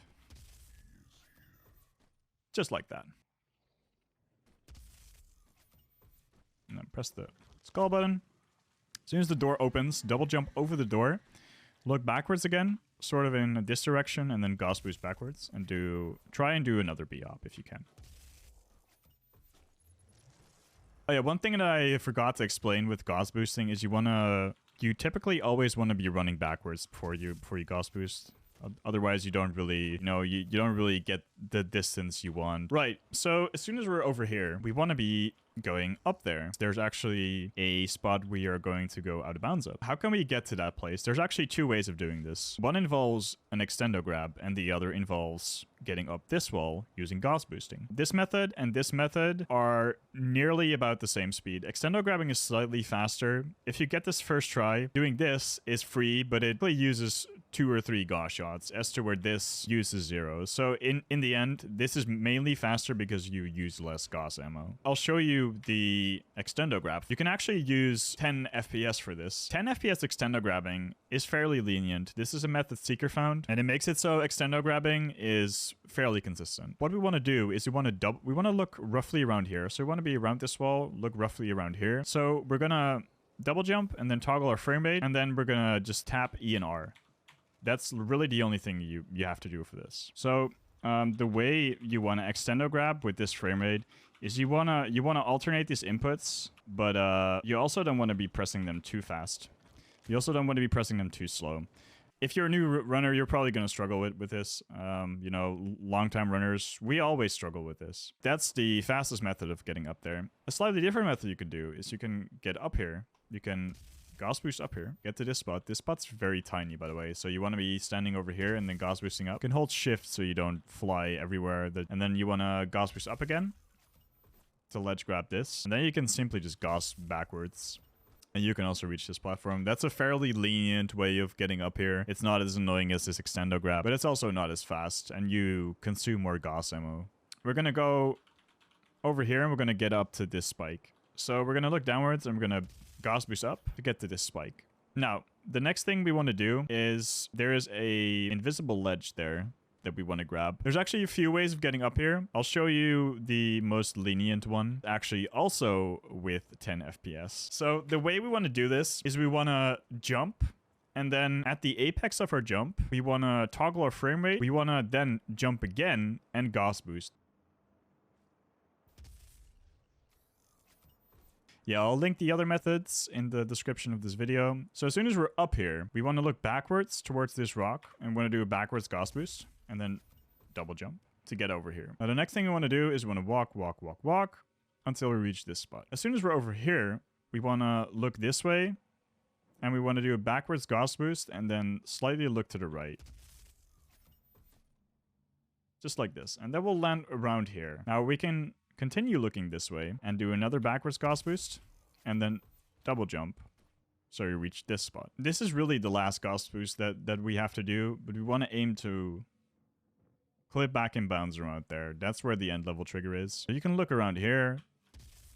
Just like that. And then press the skull button. As soon as the door opens, double jump over the door. Look backwards again, sort of in this direction, and then Gauss boost backwards. And try and do another B-hop if you can. Oh yeah, one thing that I forgot to explain with Gauss boosting is you typically always want to be running backwards before you Gauss boost. Otherwise, you don't really, you don't really get the distance you want. Right, so as soon as we're over here, we want to be going up there. There's actually a spot we are going to go out of bounds of. How can we get to that place? There's actually 2 ways of doing this. One involves an Extendo Grab, and the other involves getting up this wall using Gauss boosting. This method and this method are nearly about the same speed. Extendo Grabbing is slightly faster. If you get this first try, doing this is free, but it really uses 2 or 3 Gauss shots, as to where this uses 0. So in the end, this is mainly faster because you use less Gauss ammo. I'll show you the Extendo Grab. You can actually use 10 FPS for this. 10 FPS Extendo Grabbing is fairly lenient. This is a method Seeker found, and it makes it so Extendo Grabbing is fairly consistent. What we want to do is we want to look roughly around here. So we want to be around this wall, look roughly around here. So we're gonna double jump and then toggle our frame rate, and then we're gonna just tap E and R. That's really the only thing you have to do for this. So the way you want to Extendo Grab with this frame rate is you wanna alternate these inputs, but you also don't want to be pressing them too fast. You also don't want to be pressing them too slow. If you're a new runner, you're probably going to struggle with this. Long-time runners, we always struggle with this. That's the fastest method of getting up there. A slightly different method you could do is you can get up here. You can Gauss boost up here, get to this spot. This spot's very tiny, by the way, so you want to be standing over here and then Gauss boosting up. You can hold shift so you don't fly everywhere, and then you want to Gauss boost up again to ledge grab this, and then you can simply just Gauss backwards. And you can also reach this platform. That's a fairly lenient way of getting up here. It's not as annoying as this Extendo Grab, but it's also not as fast, and you consume more Gauss ammo. We're going to go over here, and we're going to get up to this spike. So we're going to look downwards and we're going to Gauss Boost up to get to this spike. Now, the next thing we want to do is there is a invisible ledge there that we want to grab. There's actually a few ways of getting up here. I'll show you the most lenient one, actually also with 10 FPS. So the way we want to do this is we want to jump, and then at the apex of our jump, we want to toggle our frame rate. We want to then jump again and Gauss Boost. Yeah, I'll link the other methods in the description of this video. So as soon as we're up here, we want to look backwards towards this rock and want to do a backwards Gauss Boost and then double jump to get over here. Now the next thing we want to do is we want to walk, walk, walk, walk until we reach this spot. As soon as we're over here, we want to look this way and we want to do a backwards Gauss Boost and then slightly look to the right. Just like this. And then we'll land around here. Now we can continue looking this way and do another backwards Gauss Boost and then double jump so you reach this spot. This is really the last Gauss Boost that we have to do, but we want to aim to clip back and bounds around there. That's where the end level trigger is. So you can look around here,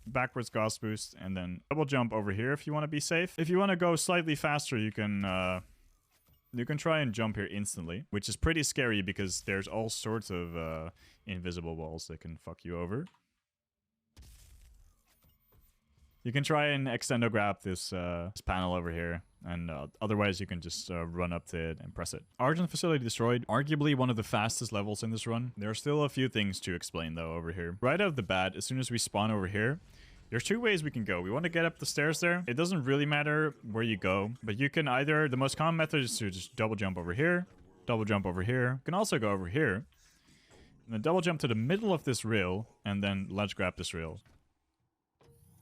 backwards Gauss Boost, and then double jump over here if you want to be safe. If you want to go slightly faster, you can try and jump here instantly, which is pretty scary because there's all sorts of invisible walls that can fuck you over. You can try and Extendo Grab this panel over here, and otherwise you can just run up to it and press it. Argent Facility Destroyed, arguably one of the fastest levels in this run. There are still a few things to explain though over here. Right out of the bat, as soon as we spawn over here, there's two ways we can go. We want to get up the stairs there. It doesn't really matter where you go, but you can either, the most common method is to just double jump over here, double jump over here. You can also go over here, and then double jump to the middle of this rail, and then ledge grab this rail.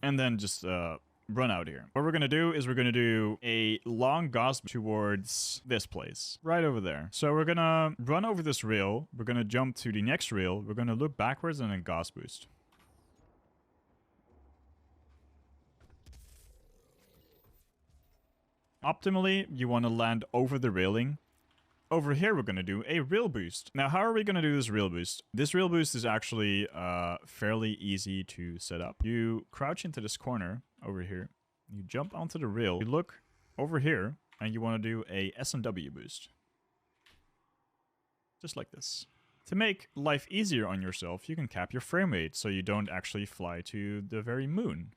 And then just run out here. What we're going to do is we're going to do a long Gauss towards this place, right over there. So we're going to run over this rail. We're going to jump to the next rail. We're going to look backwards and then Gauss Boost. Optimally, you want to land over the railing. Over here, we're going to do a Railboost. Now, how are we going to do this Railboost? This Railboost is actually fairly easy to set up. You crouch into this corner over here. You jump onto the rail. You look over here, and you want to do a S&W boost. Just like this. To make life easier on yourself, you can cap your frame rate so you don't actually fly to the very moon.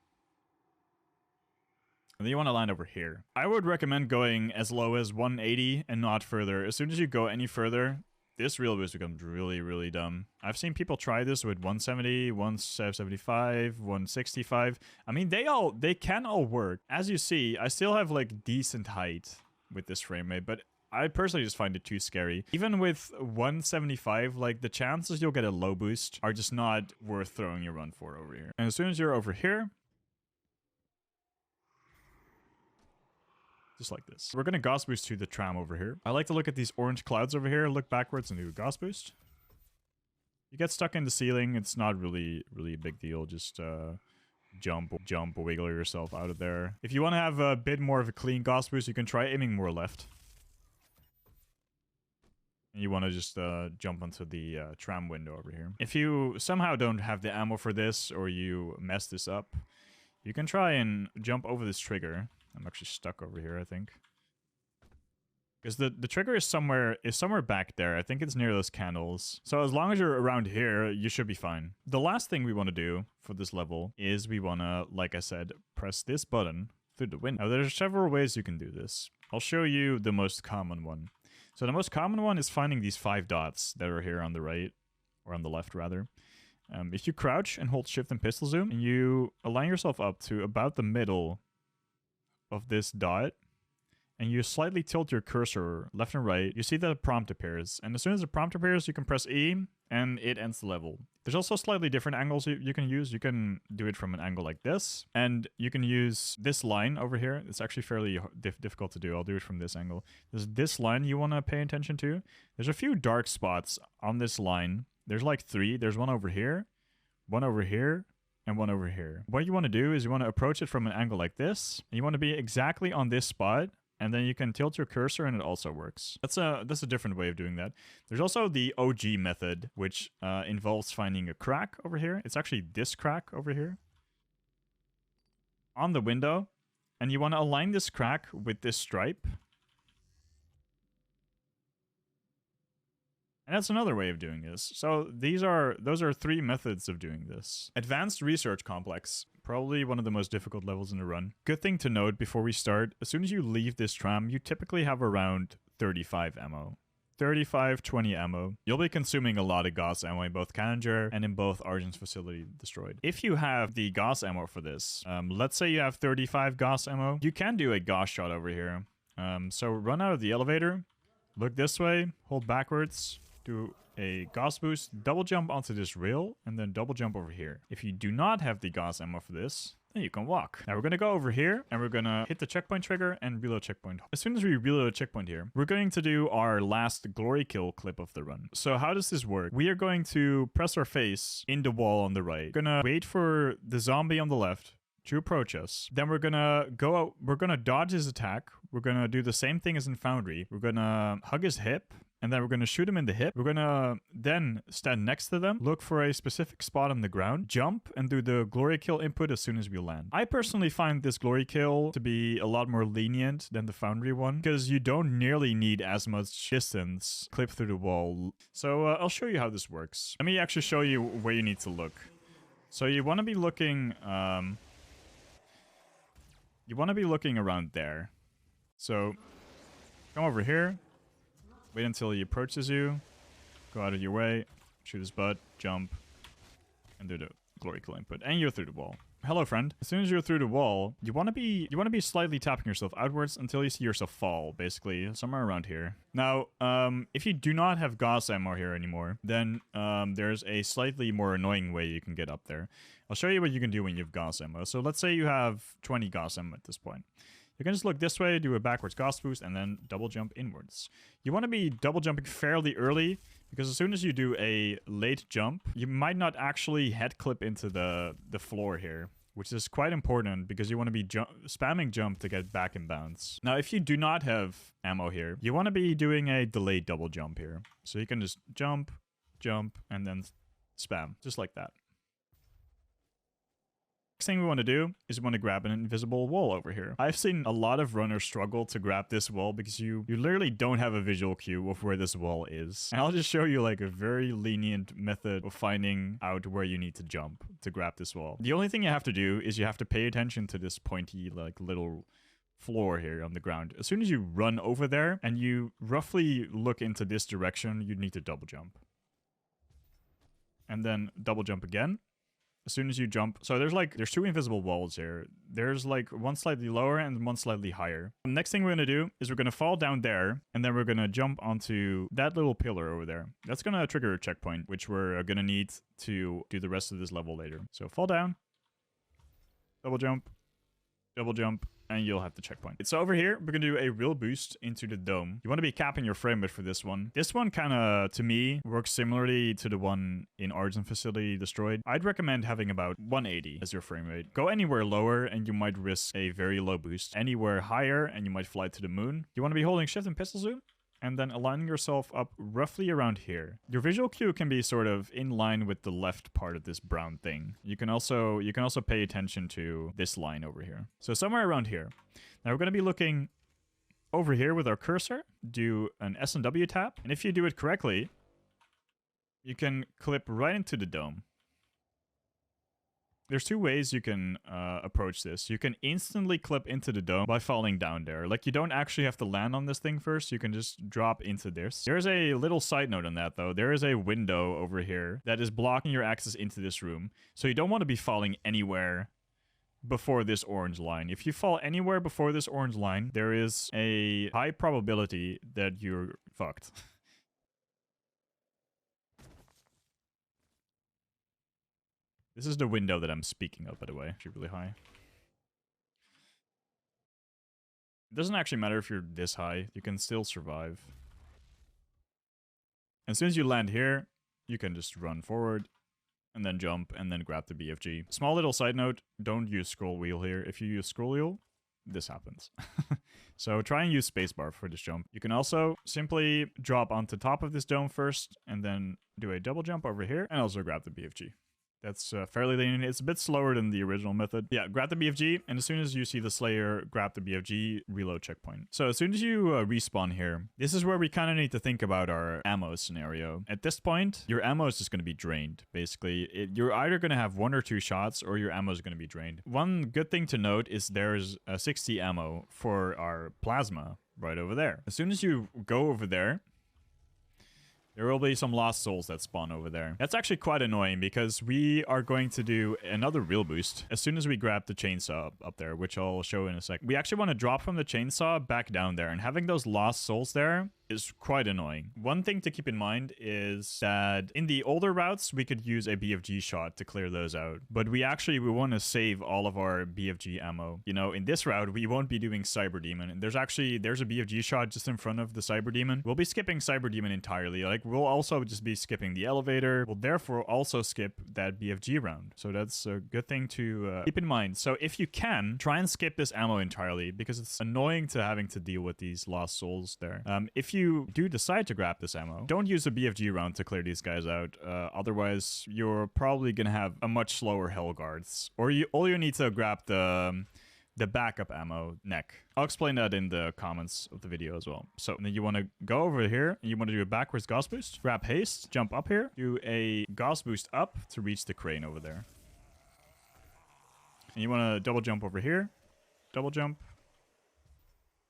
And then you want to land over here. I would recommend going as low as 180 and not further. As soon as you go any further, this Railboost becomes really, really dumb. I've seen people try this with 170, 175, 165. I mean, they can all work. As you see, I still have like decent height with this frame rate, but I personally just find it too scary. Even with 175, like the chances you'll get a low boost are just not worth throwing your run for over here. And as soon as you're over here, just like this. We're going to Gauss Boost to the Tram over here. I like to look at these orange clouds over here, look backwards and do a Gauss Boost. You get stuck in the ceiling, it's not really a big deal. Just jump, wiggle yourself out of there. If you want to have a bit more of a clean Gauss Boost, you can try aiming more left. And you want to just jump onto the Tram window over here. If you somehow don't have the ammo for this, or you mess this up, you can try and jump over this trigger. I'm actually stuck over here, I think. Because the trigger is somewhere back there. I think it's near those candles. So as long as you're around here, you should be fine. The last thing we want to do for this level is we want to, like I said, press this button through the window. Now, there's several ways you can do this. I'll show you the most common one. So the most common one is finding these 5 dots that are here on the right, or on the left, rather. If you crouch and hold shift and pistol zoom, and you align yourself up to about the middle of this dot, and you slightly tilt your cursor left and right, you see that a prompt appears. And as soon as the prompt appears, you can press E, and it ends the level. There's also slightly different angles you can use. You can do it from an angle like this, and you can use this line over here. It's actually fairly difficult to do. I'll do it from this angle. There's this line you want to pay attention to. There's a few dark spots on this line. There's like 3. There's one over here, one over here, and one over here. What you want to do is you want to approach it from an angle like this, and you want to be exactly on this spot, and then you can tilt your cursor and it also works. That's a different way of doing that. There's also the OG method, which involves finding a crack over here. It's actually this crack over here. on the window, and you want to align this crack with this stripe. And that's another way of doing this. So those are 3 methods of doing this. Advanced Research Complex, probably one of the most difficult levels in the run. Good thing to note before we start, as soon as you leave this tram, you typically have around 35 ammo. 35, 20 ammo. You'll be consuming a lot of Gauss ammo in both Kadingir and in both Argent's facility destroyed. If you have the Gauss ammo for this, let's say you have 35 Gauss ammo, you can do a Gauss shot over here. So run out of the elevator, look this way, hold backwards, do a Gauss Boost, double jump onto this rail, and then double jump over here. If you do not have the Gauss ammo for this, then you can walk. Now we're going to go over here, and we're going to hit the checkpoint trigger and reload checkpoint. As soon as we reload checkpoint here, we're going to do our last glory kill clip of the run. So how does this work? We are going to press our face in the wall on the right. We're going to wait for the zombie on the left to approach us. Then we're gonna go out, we're gonna dodge his attack. We're gonna do the same thing as in Foundry. We're gonna hug his hip, and then we're gonna shoot him in the hip. We're gonna then stand next to them, look for a specific spot on the ground, jump, and do the glory kill input as soon as we land. I personally find this glory kill to be a lot more lenient than the Foundry one, because you don't nearly need as much distance clip through the wall. So I'll show you how this works. Let me actually show you where you need to look. So you want to be looking, around there. So come over here, wait until he approaches you, go out of your way, shoot his butt, jump, and do the glory kill input, and you're through the wall. Hello, friend. As soon as you're through the wall, you want to be slightly tapping yourself outwards until you see yourself fall, basically somewhere around here. Now, if you do not have Gauss ammo here anymore, then there's a slightly more annoying way you can get up there. I'll show you what you can do when you have Gauss ammo. So let's say you have 20 Gauss ammo at this point. You can just look this way, do a backwards Gauss boost, and then double jump inwards. You want to be double jumping fairly early, because as soon as you do a late jump, you might not actually head clip into the floor here, which is quite important because you want to be spamming jump to get back in bounds. Now, if you do not have ammo here, you want to be doing a delayed double jump here. So you can just jump, and then spam, just like that. Next thing we want to do is we want to grab an invisible wall over here. I've seen a lot of runners struggle to grab this wall because you literally don't have a visual cue of where this wall is. And I'll just show you like a very lenient method of finding out where you need to jump to grab this wall. The only thing you have to do is you have to pay attention to this pointy like little floor here on the ground. As soon as you run over there and you roughly look into this direction, you need to double jump. And then double jump again. As soon as you jump, so there's 2 invisible walls here. There's like one slightly lower and one slightly higher. The next thing we're gonna do is we're gonna fall down there, and then we're gonna jump onto that little pillar over there. That's gonna trigger a checkpoint, which we're gonna need to do the rest of this level later. So fall down, double jump, and you'll have the checkpoint. So over here, we're gonna do a Railboost into the dome. You want to be capping your frame rate for this one. This one kind of, to me, works similarly to the one in Argent facility destroyed. I'd recommend having about 180 as your frame rate. Go anywhere lower and you might risk a very low boost. Anywhere higher and you might fly to the moon. You want to be holding shift and pistol zoom, and then aligning yourself up roughly around here. Your visual cue can be sort of in line with the left part of this brown thing. You can also pay attention to this line over here. So somewhere around here. Now we're going to be looking over here with our cursor, do an S and W tap, and if you do it correctly, you can clip right into the dome. There's 2 ways you can approach this. You can instantly clip into the dome by falling down there. Like, you don't actually have to land on this thing first. You can just drop into this. There's a little side note on that, though. There is a window over here that is blocking your access into this room. So you don't want to be falling anywhere before this orange line. If you fall anywhere before this orange line, there is a high probability that you're fucked. This is the window that I'm speaking of, by the way. Actually really high. It doesn't actually matter if you're this high. You can still survive. As soon as you land here, you can just run forward, and then jump, and then grab the BFG. Small little side note, don't use scroll wheel here. If you use scroll wheel, this happens. So try and use spacebar for this jump. You can also simply drop onto top of this dome first, and then do a double jump over here, and also grab the BFG. That's fairly linear. It's a bit slower than the original method. Yeah, grab the BFG, and as soon as you see the Slayer, grab the BFG, reload checkpoint. So as soon as you respawn here, this is where we kind of need to think about our ammo scenario. At this point, your ammo is just going to be drained, basically. You're either going to have 1 or 2 shots, or your ammo is going to be drained. One good thing to note is there's a 60 ammo for our plasma right over there. As soon as you go over there, there will be some lost souls that spawn over there. That's actually quite annoying because we are going to do another Railboost as soon as we grab the chainsaw up there, which I'll show in a sec. We actually want to drop from the chainsaw back down there, and having those lost souls there is quite annoying. One thing to keep in mind is that in the older routes, we could use a BFG shot to clear those out. But we want to save all of our BFG ammo. You know, in this route, we won't be doing Cyber Demon. And there's a BFG shot just in front of the Cyber Demon. We'll be skipping Cyber Demon entirely. Like, we'll also just be skipping the elevator. We'll therefore also skip that BFG round. So that's a good thing to keep in mind. So if you can, try and skip this ammo entirely because it's annoying to having to deal with these lost souls there. If you do decide to grab this ammo, don't use a BFG round to clear these guys out. Otherwise, you're probably gonna have a much slower Hell Guards. Or all you need to grab the backup ammo neck. I'll explain that in the comments of the video as well. So then you want to go over here and you want to do a backwards Gauss Boost. Grab haste, jump up here, do a Gauss Boost up to reach the crane over there. And you want to double jump over here, double jump.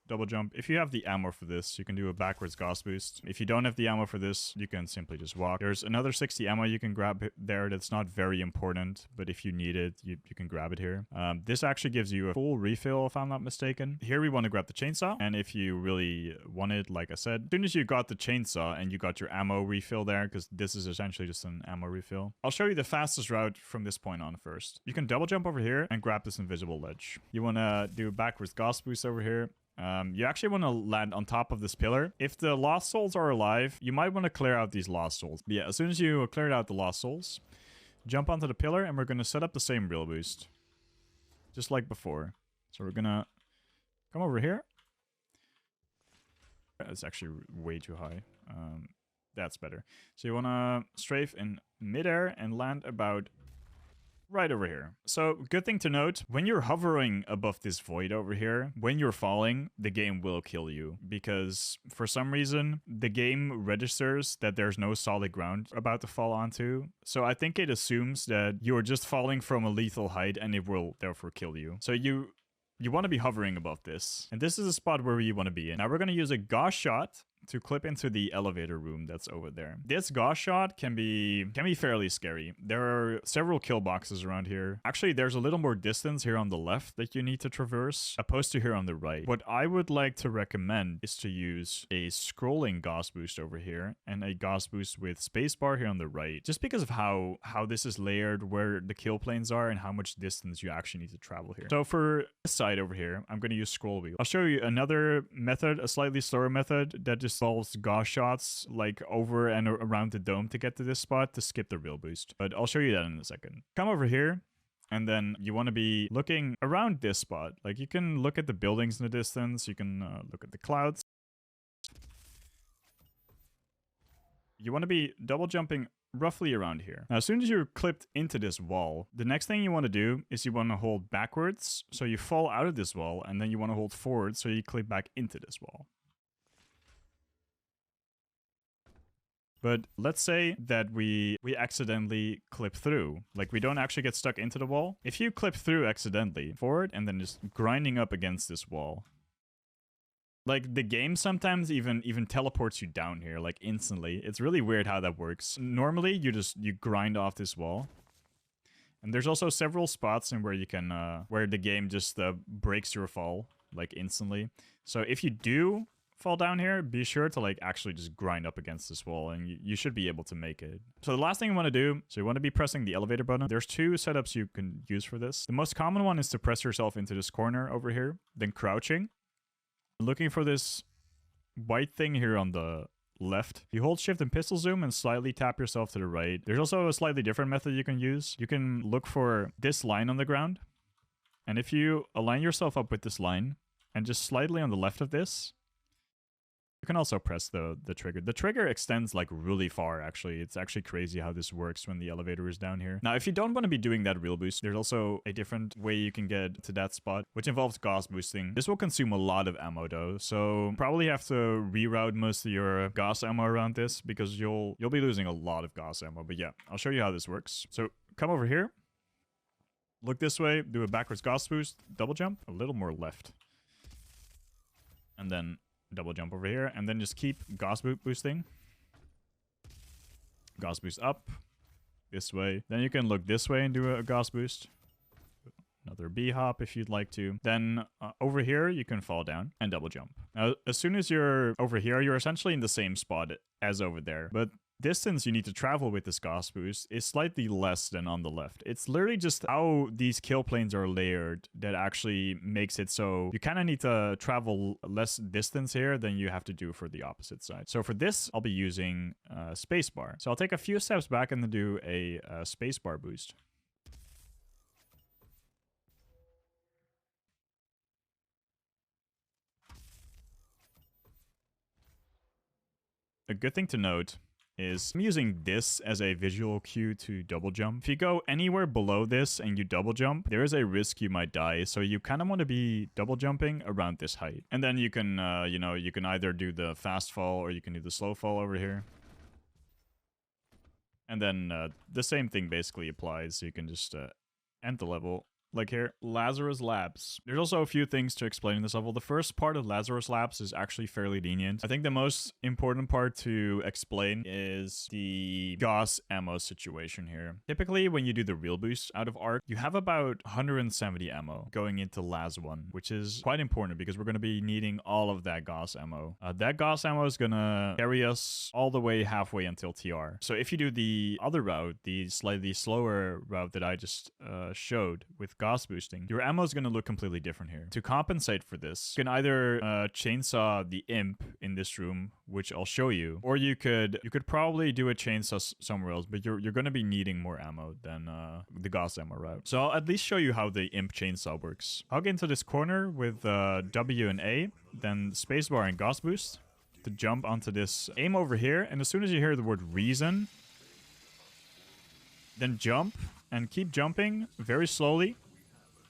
Double jump. If you have the ammo for this, you can do a backwards Gauss Boost. If you don't have the ammo for this, you can simply just walk. There's another 60 ammo you can grab there that's not very important, but if you need it, you can grab it here. This actually gives you a full refill, if I'm not mistaken. Here we want to grab the chainsaw, and if you really want it, like I said, as soon as you got the chainsaw and you got your ammo refill there, because this is essentially just an ammo refill, I'll show you the fastest route from this point on first. You can double jump over here and grab this invisible ledge. You want to do a backwards Gauss Boost over here. You actually want to land on top of this pillar. If the lost souls are alive, you might want to clear out these lost souls. But yeah, as soon as you cleared out the lost souls, jump onto the pillar, and we're going to set up the same Railboost, just like before. So we're going to come over here. It's actually way too high. That's better. So you want to strafe in midair and land about right over here. So good thing to note, when you're hovering above this void over here, when you're falling, the game will kill you because for some reason the game registers that there's no solid ground about to fall onto. So I think it assumes that you're just falling from a lethal height and it will therefore kill you. So you want to be hovering above this. And this is a spot where you want to be in. Now we're going to use a Gauss shot to clip into the elevator room that's over there. This Gauss shot can be fairly scary. There are several kill boxes around here. Actually, there's a little more distance here on the left that you need to traverse, opposed to here on the right. What I would like to recommend is to use a scrolling Gauss Boost over here and a Gauss Boost with spacebar here on the right, just because of how this is layered, where the kill planes are, and how much distance you actually need to travel here. So for this side over here, I'm going to use scroll wheel. I'll show you another method, a slightly slower method that just involves Gauss shots like over and around the dome to get to this spot to skip the Railboost. But I'll show you that in a second. Come over here, and then you want to be looking around this spot. Like you can look at the buildings in the distance, you can look at the clouds. You want to be double jumping roughly around here. Now, as soon as you're clipped into this wall, the next thing you want to do is you want to hold backwards, so you fall out of this wall, and then you want to hold forward, so you clip back into this wall. But let's say that we accidentally clip through. Like, we don't actually get stuck into the wall. If you clip through accidentally, forward, and then just grinding up against this wall, like, the game sometimes even teleports you down here, like, instantly. It's really weird how that works. Normally, you grind off this wall. And there's also several spots in where you can, where the game just breaks your fall, like, instantly. So if you do fall down here, be sure to, like, actually just grind up against this wall, and you should be able to make it. So the last thing you want to do, so you want to be pressing the elevator button. There's two setups you can use for this. The most common one is to press yourself into this corner over here, then crouching. Looking for this white thing here on the left. You hold shift and pistol zoom and slightly tap yourself to the right. There's also a slightly different method you can use. You can look for this line on the ground. And if you align yourself up with this line and just slightly on the left of this, You can also press the trigger. The trigger extends like really far, actually. It's actually crazy how this works when the elevator is down here. Now, if you don't want to be doing that real boost, there's also a different way you can get to that spot, which involves Gauss boosting. This will consume a lot of ammo though, so probably have to reroute most of your Gauss ammo around this because you'll be losing a lot of Gauss ammo. But yeah, I'll show you how this works. So come over here, look this way, do a backwards Gauss boost, double jump, a little more left, and then double jump over here, and then just keep Gauss boosting. Gauss boost up this way. Then you can look this way and do a Gauss boost. Another B hop if you'd like to. Then over here, you can fall down and double jump. Now, as soon as you're over here, you're essentially in the same spot as over there. But distance you need to travel with this Gauss boost is slightly less than on the left. It's literally just how these kill planes are layered that actually makes it so you kind of need to travel less distance here than you have to do for the opposite side. So for this, I'll be using spacebar. So I'll take a few steps back and then do a spacebar boost. A good thing to note is I'm using this as a visual cue to double jump. If you go anywhere below this and you double jump, there is a risk you might die. So you kind of want to be double jumping around this height. And then you can, you know, you can either do the fast fall or you can do the slow fall over here. And then the same thing basically applies. So you can just end the level. Like here, LAZARUS Labs. There's also a few things to explain in this level. The first part of LAZARUS Labs is actually fairly lenient. I think the most important part to explain is the Gauss ammo situation here. Typically, when you do the real boost out of Arc, you have about 170 ammo going into LAZ 1, which is quite important because we're going to be needing all of that Gauss ammo. That Gauss ammo is going to carry us all the way halfway until TR. So if you do the other route, the slightly slower route that I just showed with Gauss boosting, your ammo is going to look completely different here. To compensate for this, you can either chainsaw the Imp in this room, which I'll show you, or you could probably do a chainsaw somewhere else, but you're going to be needing more ammo than the Gauss ammo route. So I'll at least show you how the Imp Chainsaw works. I'll get into this corner with W and A, then spacebar and Gauss boost to jump onto this. Aim over here, and as soon as you hear the word reason, then jump and keep jumping very slowly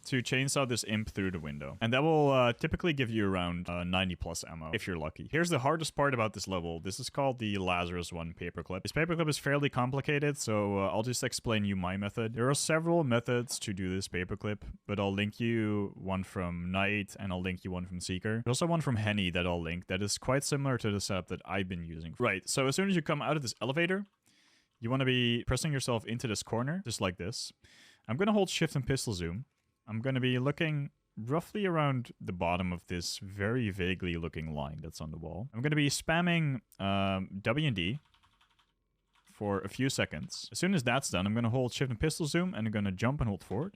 to chainsaw this Imp through the window. And that will typically give you around 90 plus ammo, if you're lucky. Here's the hardest part about this level. This is called the LAZARUS 1 paperclip. This paperclip is fairly complicated, so I'll just explain you my method. There are several methods to do this paperclip, but I'll link you one from Knight, and I'll link you one from Seeker. There's also one from Henny that I'll link that is quite similar to the setup that I've been using. Right, so as soon as you come out of this elevator, you want to be pressing yourself into this corner, just like this. I'm going to hold shift and pistol zoom. I'm going to be looking roughly around the bottom of this very vaguely looking line that's on the wall. I'm going to be spamming W and D for a few seconds. As soon as that's done, I'm going to hold shift and pistol zoom, and I'm going to jump and hold forward.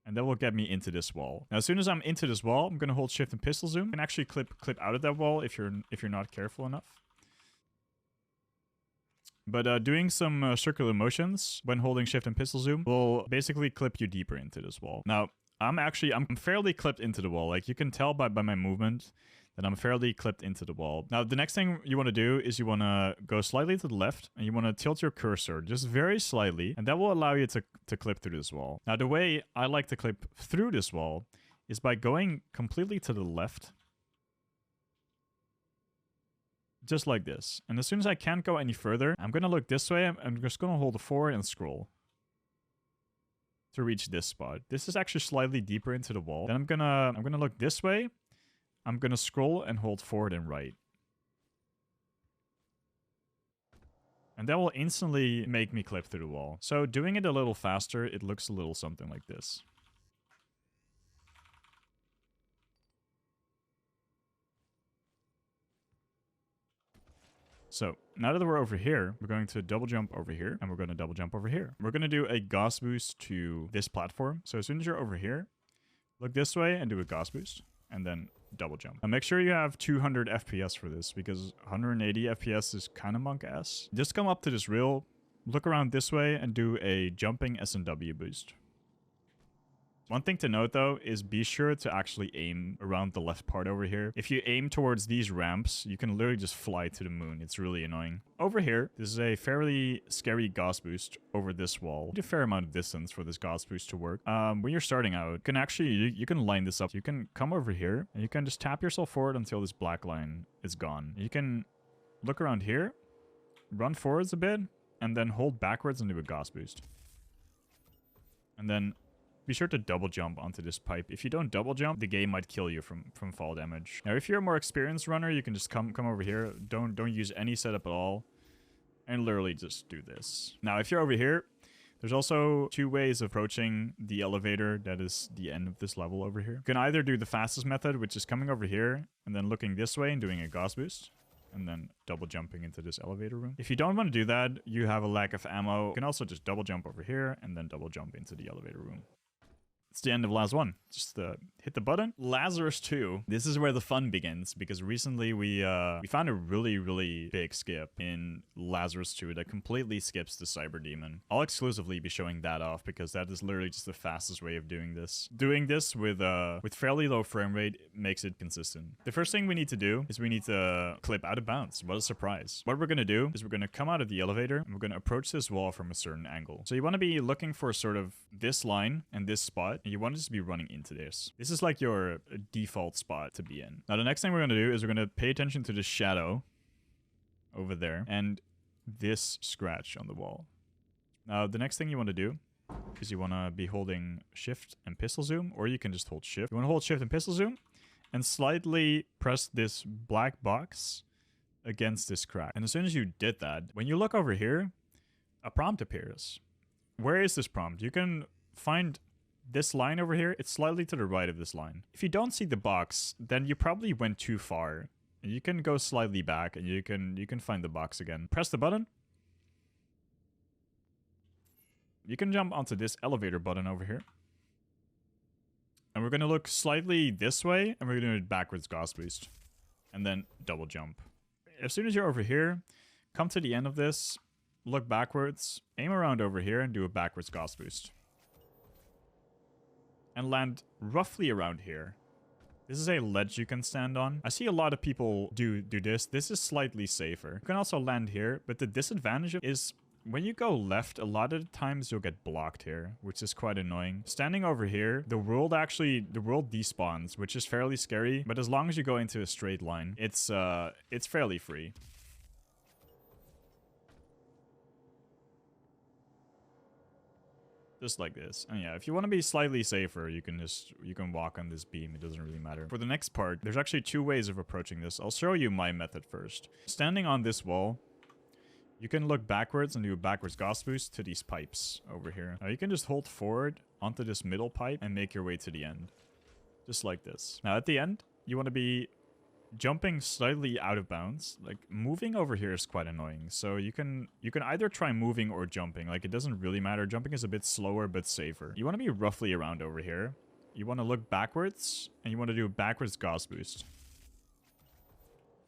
And that will get me into this wall. Now, as soon as I'm into this wall, I'm going to hold shift and pistol zoom. You can actually clip out of that wall if you're not careful enough. But doing some circular motions when holding shift and pistol zoom will basically clip you deeper into this wall. Now, I'm fairly clipped into the wall. Like, you can tell by my movement that I'm fairly clipped into the wall. Now, the next thing you want to do is you want to go slightly to the left, and you want to tilt your cursor just very slightly, and that will allow you to clip through this wall. Now, the way I like to clip through this wall is by going completely to the left, just like this. And as soon as I can't go any further, I'm going to look this way. I'm just going to hold forward and scroll to reach this spot. This is actually slightly deeper into the wall. Then I'm going to look this way. I'm going to scroll and hold forward and right. And that will instantly make me clip through the wall. So doing it a little faster, it looks a little something like this. So now that we're over here, we're going to double jump over here, and we're going to double jump over here. We're going to do a Gauss boost to this platform. So as soon as you're over here, look this way and do a Gauss boost, and then double jump. Now make sure you have 200 FPS for this, because 180 FPS is kind of monk ass. Just come up to this rail, look around this way, and do a jumping S&W boost. One thing to note though is be sure to actually aim around the left part over here. If you aim towards these ramps, you can literally just fly to the moon. It's really annoying. Over here, this is a fairly scary Gauss Boost over this wall. You need a fair amount of distance for this Gauss Boost to work. When you're starting out, you can actually, you can line this up. You can come over here and you can just tap yourself forward until this black line is gone. You can look around here, run forwards a bit, and then hold backwards and do a Gauss Boost. And then be sure to double jump onto this pipe. If you don't double jump, the game might kill you from fall damage. Now, if you're a more experienced runner, you can just come over here. Don't use any setup at all, and literally just do this. Now, if you're over here, there's also two ways of approaching the elevator that is the end of this level over here. You can either do the fastest method, which is coming over here and then looking this way and doing a Gauss Boost, and then double jumping into this elevator room. If you don't want to do that, you have a lack of ammo, you can also just double jump over here and then double jump into the elevator room. It's the end of LAZ 1. Just hit the button. LAZARUS 2. This is where the fun begins, because recently we found a really big skip in LAZARUS 2 that completely skips the Cyber Demon. I'll exclusively be showing that off because that is literally just the fastest way of doing this. Doing this with fairly low frame rate makes it consistent. The first thing we need to do is we need to clip out of bounds. What a surprise. What we're going to do is we're going to come out of the elevator and we're going to approach this wall from a certain angle. So you want to be looking for sort of this line and this spot. And you want to just be running into this. This is like your default spot to be in. Now, the next thing we're going to do is we're going to pay attention to the shadow over there and this scratch on the wall. Now, the next thing you want to do is you want to be holding shift and pistol zoom, or you can just hold shift. You want to hold shift and pistol zoom and slightly press this black box against this crack. And as soon as you did that, when you look over here, a prompt appears. Where is this prompt? You can find this line over here. It's slightly to the right of this line. If you don't see the box, then you probably went too far. And you can go slightly back and you can find the box again. Press the button. You can jump onto this elevator button over here. And we're going to look slightly this way and we're going to do a backwards Gauss Boost. And then double jump. As soon as you're over here, come to the end of this, look backwards, aim around over here and do a backwards Gauss Boost. And land roughly around here. This is a ledge you can stand on. I see a lot of people do this. This is slightly safer. You can also land here, but the disadvantage is when you go left, a lot of the times you'll get blocked here, which is quite annoying. Standing over here, the world despawns, which is fairly scary, but as long as you go into a straight line, it's fairly free. Just like this. And yeah, if you want to be slightly safer, you can walk on this beam. It doesn't really matter. For the next part, there's actually two ways of approaching this. I'll show you my method first. Standing on this wall, you can look backwards and do a backwards Gauss Boost to these pipes over here. Now you can just hold forward onto this middle pipe and make your way to the end. Just like this. Now at the end, you want to be jumping slightly out of bounds. Like moving over here is quite annoying. So you can either try moving or jumping. Like it doesn't really matter. Jumping is a bit slower but safer. You want to be roughly around over here. You want to look backwards and you want to do a backwards Gauss Boost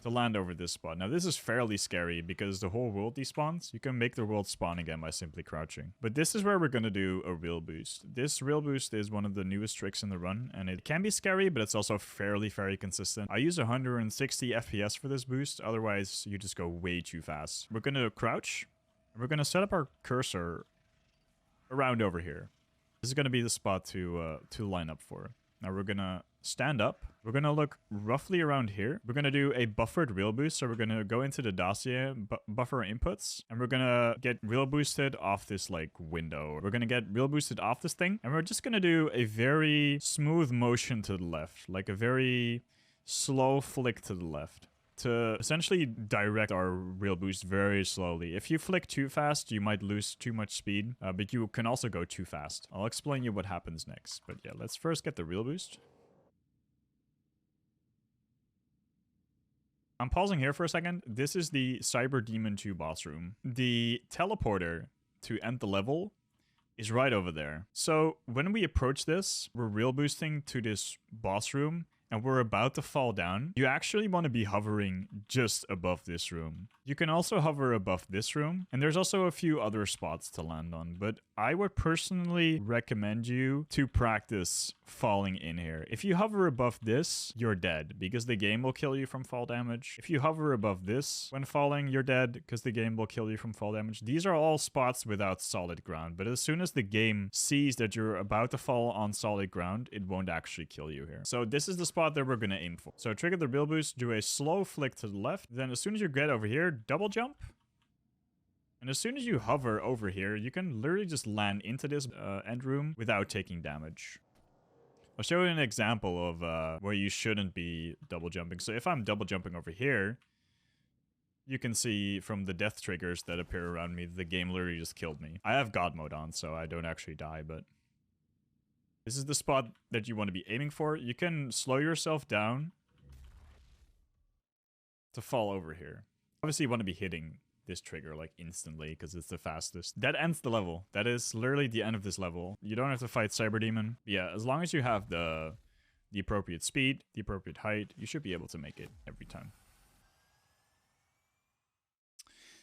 to land over this spot. Now this is fairly scary because the whole world despawns. You can make the world spawn again by simply crouching. But this is where we're going to do a Railboost. This Railboost is one of the newest tricks in the run, and it can be scary, but it's also fairly consistent. I use 160 FPS for this boost, otherwise you just go way too fast. We're going to crouch, and we're going to set up our cursor around over here. This is going to be the spot to line up for. Now we're going to stand up. We're going to look roughly around here. We're going to do a buffered Railboost. So we're going to go into the dossier, buffer inputs, and we're going to get Railboosted off this like window. We're going to get Railboosted off this thing. And we're just going to do a very smooth motion to the left, like a very slow flick to the left to essentially direct our Railboost very slowly. If you flick too fast, you might lose too much speed, but you can also go too fast. I'll explain you what happens next. But yeah, let's first get the Railboost. I'm pausing here for a second. This is the Cyber Demon 2 boss room. The teleporter to end the level is right over there. So when we approach this, we're Railboosting to this boss room, and we're about to fall down, you actually want to be hovering just above this room. You can also hover above this room, and there's also a few other spots to land on, but I would personally recommend you to practice falling in here. If you hover above this, you're dead, because the game will kill you from fall damage. If you hover above this when falling, you're dead, because the game will kill you from fall damage. These are all spots without solid ground, but as soon as the game sees that you're about to fall on solid ground, it won't actually kill you here. So this is the spot that we're going to aim for. So trigger the Railboost, do a slow flick to the left, then as soon as you get over here, double jump. And as soon as you hover over here, you can literally just land into this end room without taking damage. I'll show you an example of where you shouldn't be double jumping. So if I'm double jumping over here, you can see from the death triggers that appear around me, the game literally just killed me. I have God mode on, so I don't actually die, but this is the spot that you want to be aiming for. You can slow yourself down to fall over here. Obviously, you want to be hitting this trigger like instantly because it's the fastest. That ends the level. That is literally the end of this level. You don't have to fight Cyberdemon. Yeah, as long as you have the appropriate speed, the appropriate height, you should be able to make it every time.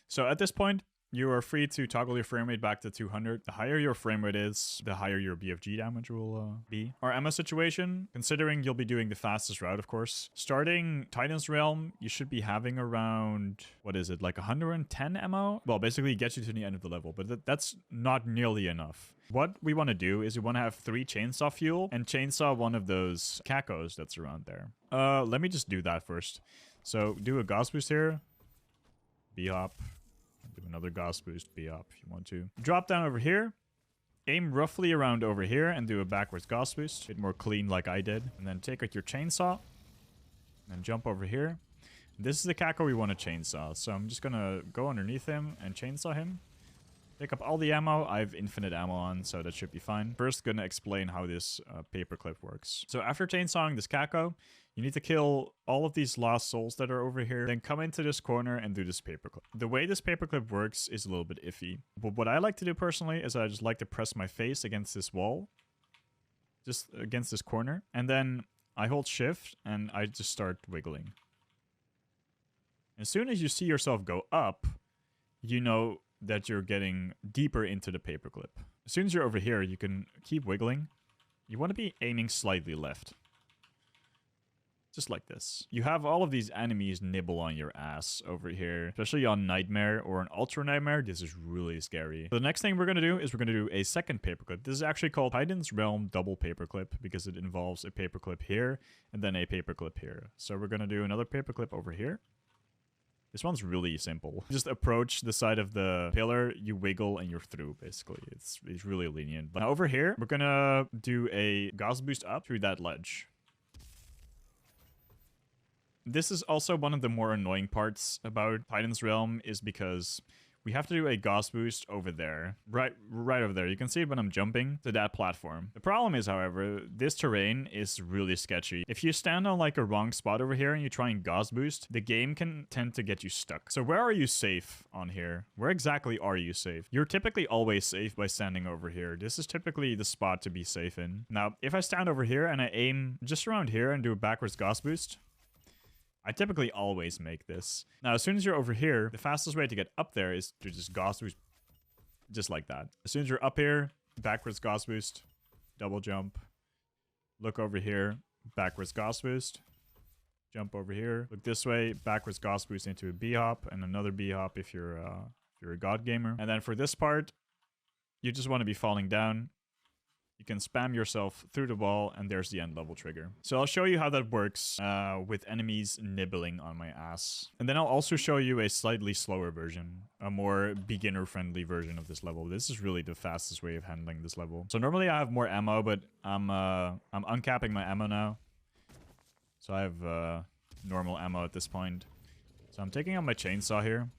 So at this point, you are free to toggle your frame rate back to 200. The higher your frame rate is, the higher your BFG damage will be. Our ammo situation, considering you'll be doing the fastest route, of course. Starting Titan's Realm, you should be having around, what is it, like 110 ammo? Well, basically gets you to the end of the level, but that's not nearly enough. What we want to do is we want to have 3 chainsaw fuel and chainsaw one of those cacos that's around there. Let me just do that first. So do a Gauss Boost here. B-hop. Do another Gauss Boost, B-hop if you want to. Drop down over here. Aim roughly around over here and do a backwards Gauss Boost. A bit more clean like I did. And then take out your chainsaw. And jump over here. This is the caco we want to chainsaw. So I'm just going to go underneath him and chainsaw him. Pick up all the ammo. I have infinite ammo on, so that should be fine. First, going to explain how this paperclip works. So after chainsawing this caco, you need to kill all of these lost souls that are over here, then come into this corner and do this paperclip. The way this paperclip works is a little bit iffy. But what I like to do personally is I just like to press my face against this wall. Just against this corner. And then I hold shift and I just start wiggling. As soon as you see yourself go up, you know that you're getting deeper into the paperclip. As soon as you're over here, you can keep wiggling. You want to be aiming slightly left. Just like this. You have all of these enemies nibble on your ass over here, especially on Nightmare or an Ultra Nightmare. This is really scary. So the next thing we're going to do is we're going to do a second paperclip. This is actually called Titan's Realm Double Paperclip because it involves a paperclip here and then a paperclip here. So we're going to do another paperclip over here. This one's really simple. Just approach the side of the pillar, you wiggle, and you're through, basically. It's really lenient. But now over here, we're gonna do a Gauss Boost up through that ledge. This is also one of the more annoying parts about Titan's Realm is because we have to do a Gauss Boost over there. Right over there. You can see it when I'm jumping to that platform. The problem is, however, this terrain is really sketchy. If you stand on like a wrong spot over here and you try and Gauss Boost, the game can tend to get you stuck. So where are you safe on here? Where exactly are you safe? You're typically always safe by standing over here. This is typically the spot to be safe in. Now, if I stand over here and I aim just around here and do a backwards Gauss Boost, I typically always make this. Now, as soon as you're over here, the fastest way to get up there is to just Gauss Boost, just like that. As soon as you're up here, backwards Gauss Boost, double jump, look over here, backwards Gauss Boost, jump over here, look this way, backwards Gauss Boost into a B-hop, and another B-hop if you're a God gamer. And then for this part, you just want to be falling down. You can spam yourself through the wall, and there's the end level trigger. So I'll show you how that works with enemies nibbling on my ass. And then I'll also show you a slightly slower version, a more beginner-friendly version of this level. This is really the fastest way of handling this level. So normally I have more ammo, but I'm uncapping my ammo now. So I have normal ammo at this point. So I'm taking out my chainsaw here.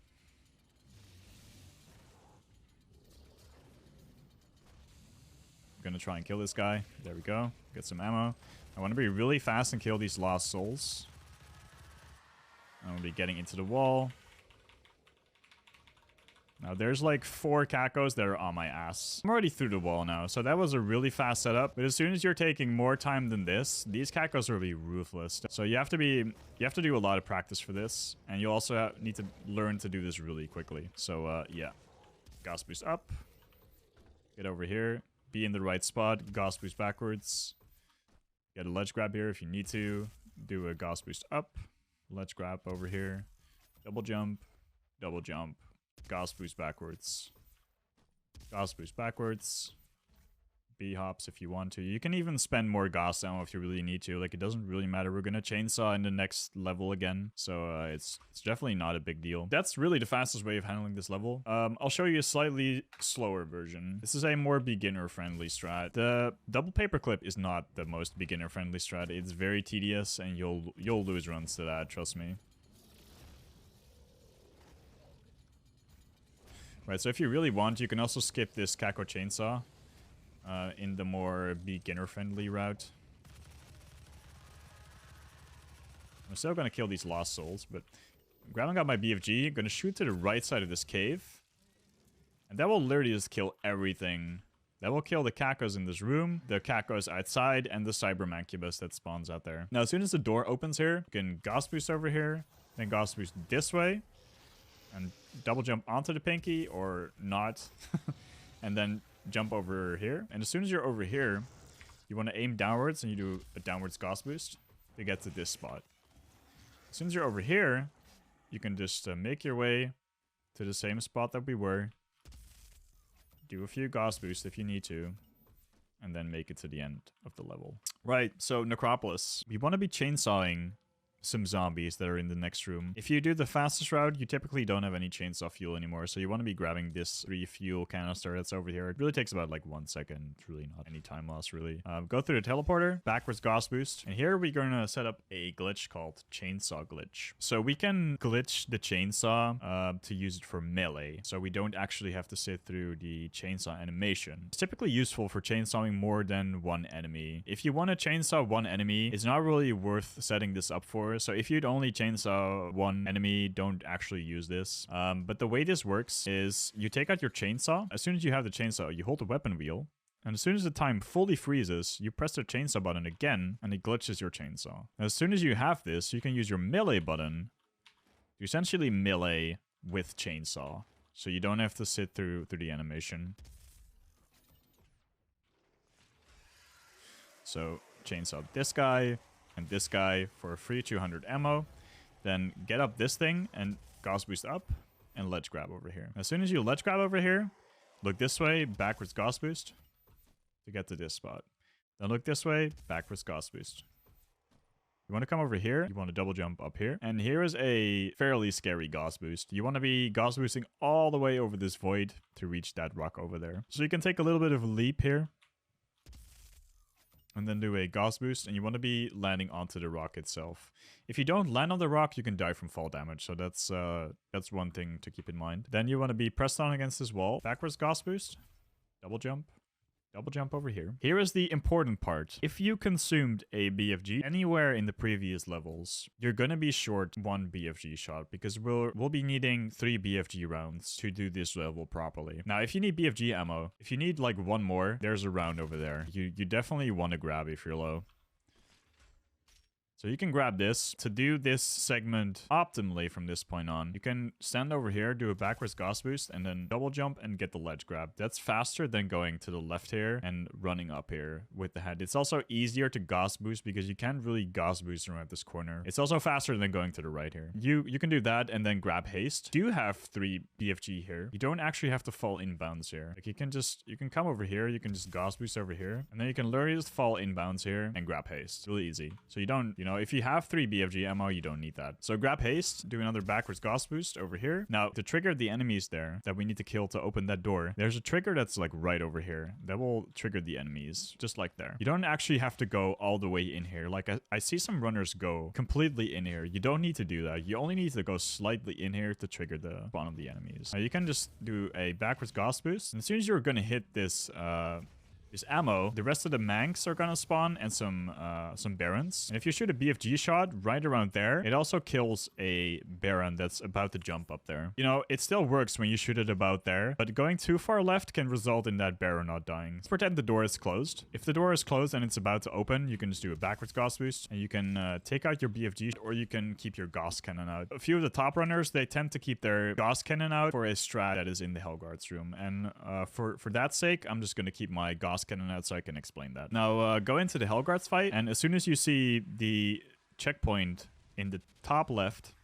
Gonna try and kill this guy. There we go. Get some ammo. I want to be really fast and kill these lost souls. I'm gonna be getting into the wall. Now there's like 4 cacos that are on my ass. I'm already through the wall now, so that was a really fast setup. But as soon as you're taking more time than this, these cacos will be ruthless. So you have to do a lot of practice for this, and you also need to learn to do this really quickly. So yeah, Gauss Boost up, get over here, be in the right spot, Gauss Boost backwards, get a ledge grab here if you need to, do a Gauss Boost up, ledge grab over here, double jump, Gauss Boost backwards, Gauss Boost backwards, B hops if you want to. You can even spend more Gauss ammo if you really need to. Like, it doesn't really matter. We're gonna chainsaw in the next level again, so it's definitely not a big deal. That's really the fastest way of handling this level. I'll show you a slightly slower version. This is a more beginner-friendly strat. The double paperclip is not the most beginner-friendly strat. It's very tedious, and you'll lose runs to that. Trust me. Right, so if you really want, you can also skip this Caco Chainsaw in the more beginner-friendly route. I'm still going to kill these Lost Souls, but I'm grabbing out my BFG, I'm going to shoot to the right side of this cave. And that will literally just kill everything. That will kill the Cacos in this room, the Cacos outside, and the Cyber Mancubus that spawns out there. Now, as soon as the door opens here, you can Gauss Boost over here, then Gauss Boost this way, and double jump onto the pinky, or not, and then jump over here. And as soon as you're over here, you want to aim downwards, and you do a downwards Gauss Boost to get to this spot. As soon as you're over here, you can just make your way to the same spot that we were, do a few Gauss Boosts if you need to, and then make it to the end of the level. Right, so Necropolis. We want to be chainsawing some zombies that are in the next room. If you do the fastest route, you typically don't have any chainsaw fuel anymore, so you want to be grabbing this 3 fuel canister that's over here. It really takes about like 1 second. It's really not any time loss, really. Go through the teleporter, backwards Gauss Boost, and here we're going to set up a glitch called Chainsaw Glitch. So we can glitch the chainsaw to use it for melee, so we don't actually have to sit through the chainsaw animation. It's typically useful for chainsawing more than one enemy. If you want to chainsaw one enemy, it's not really worth setting this up for. So if you'd only chainsaw one enemy, don't actually use this. But the way this works is you take out your chainsaw. As soon as you have the chainsaw, you hold the weapon wheel. And as soon as the time fully freezes, you press the chainsaw button again, and it glitches your chainsaw. As soon as you have this, you can use your melee button to essentially melee with chainsaw. So you don't have to sit through the animation. So chainsaw this guy and this guy for a free 200 ammo. Then get up this thing and Gauss Boost up and ledge grab over here. As soon as you ledge grab over here, look this way, backwards Gauss Boost to get to this spot. Then look this way, backwards Gauss Boost. You want to come over here, you want to double jump up here, and here is a fairly scary Gauss Boost. You want to be Gauss Boosting all the way over this void to reach that rock over there. So you can take a little bit of a leap here, and then do a Gauss Boost, and you want to be landing onto the rock itself. If you don't land on the rock, you can die from fall damage, so that's one thing to keep in mind. Then you want to be pressed on against this wall, backwards Gauss Boost, double jump over here. Here is the important part. If you consumed a BFG anywhere in the previous levels, you're gonna be short 1 BFG shot, because we'll be needing 3 BFG rounds to do this level properly. Now, if you need BFG ammo, if you need like 1 more, there's a round over there. You definitely want to grab if you're low. So you can grab this. To do this segment optimally from this point on, you can stand over here, do a backwards Gauss Boost, and then double jump and get the ledge grab. That's faster than going to the left here and running up here with the head. It's also easier to Gauss Boost because you can't really Gauss Boost around this corner. It's also faster than going to the right here. You can do that and then grab haste. Do have 3 BFG here. You don't actually have to fall inbounds here. Like you can come over here, you can just Gauss Boost over here, and then you can literally just fall inbounds here and grab haste. It's really easy. So you don't, if you have 3 BFG ammo, you don't need that. So grab haste, do another backwards Gauss Boost over here. Now, to trigger the enemies there that we need to kill to open that door, there's a trigger that's like right over here that will trigger the enemies, just like there. You don't actually have to go all the way in here. Like I see some runners go completely in here. You don't need to do that. You only need to go slightly in here to trigger the spawn of the enemies. Now, you can just do a backwards Gauss Boost, and as soon as you're gonna hit this There's ammo. The rest of the Manx are gonna spawn and some Barons. And if you shoot a BFG shot right around there, it also kills a Baron that's about to jump up there. You know, it still works when you shoot it about there, but going too far left can result in that Baron not dying. Let's pretend the door is closed. If the door is closed and it's about to open, you can just do a backwards Gauss Boost, and you can take out your BFG, or you can keep your Gauss Cannon out. A few of the top runners, they tend to keep their Gauss Cannon out for a strat that is in the Hellguard's room, and for that sake, I'm just gonna keep my Gauss Cannon out so I can explain that. Now, go into the Hellguard's fight, and as soon as you see the checkpoint in the top left,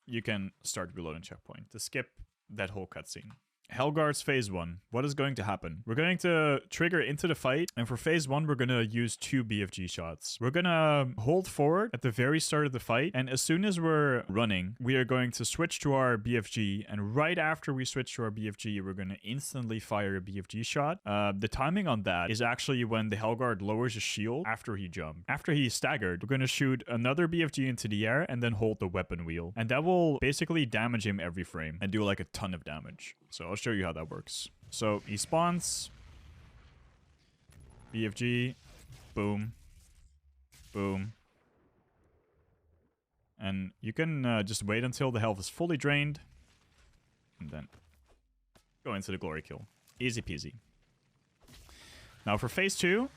you can start reloading checkpoint to skip that whole cutscene. Hellguard's phase 1. What is going to happen? We're going to trigger into the fight, and for phase 1, we're going to use 2 BFG shots. We're going to hold forward at the very start of the fight, and as soon as we're running, we are going to switch to our BFG, and right after we switch to our BFG, we're going to instantly fire a BFG shot. The timing on that is actually when the Hellguard lowers his shield after he jumped. After he's staggered, we're going to shoot another BFG into the air and then hold the weapon wheel, and that will basically damage him every frame and do like a ton of damage. So I'll show you how that works. So he spawns, BFG, boom, boom, and you can just wait until the health is fully drained, and then go into the glory kill. Easy peasy. Now for phase 2,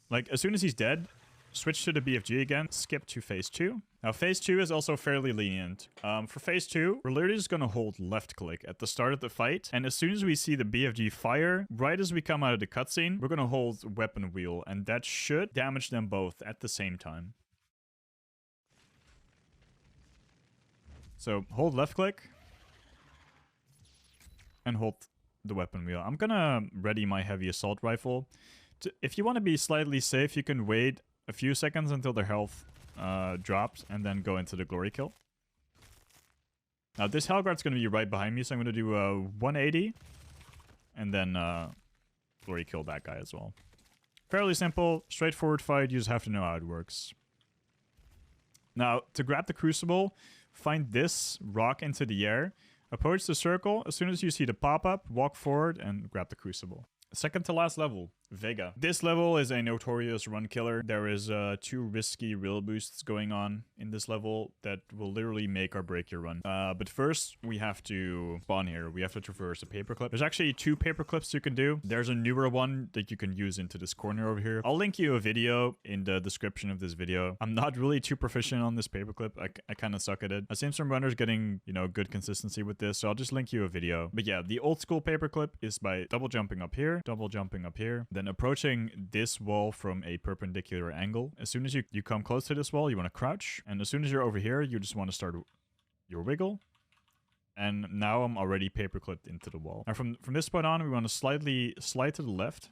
like as soon as he's dead, switch to the BFG again, skip to phase 2. Now, phase 2 is also fairly lenient. For phase 2, we're literally just going to hold left click at the start of the fight. And as soon as we see the BFG fire, right as we come out of the cutscene, we're going to hold weapon wheel. And that should damage them both at the same time. So, hold left click. And hold the weapon wheel. I'm going to ready my heavy assault rifle. If you want to be slightly safe, you can wait a few seconds until their health drops and then go into the glory kill. Now this Hellguard's going to be right behind me, so I'm going to do a 180 and then glory kill that guy as well. Fairly simple, straightforward fight. You just have to know how it works. Now to grab the crucible, find this rock into the air, approach the circle. As soon as you see the pop-up, walk forward and grab the crucible. Second to last level, VEGA. This level is a notorious run killer. There is 2 risky Railboosts going on in this level that will literally make or break your run. But first, we have to spawn here. We have to traverse a paperclip. There's actually 2 paperclips you can do. There's a newer one that you can use into this corner over here. I'll link you a video in the description of this video. I'm not really too proficient on this paperclip. I kind of suck at it. I've seen some runners getting, you know, good consistency with this, so I'll just link you a video. But yeah, the old school paperclip is by double jumping up here, double jumping up here, then approaching this wall from a perpendicular angle. As soon as you come close to this wall, you want to crouch, and as soon as you're over here, you just want to start your wiggle. And now I'm already paperclipped into the wall. Now from this point on, we want to slightly slide to the left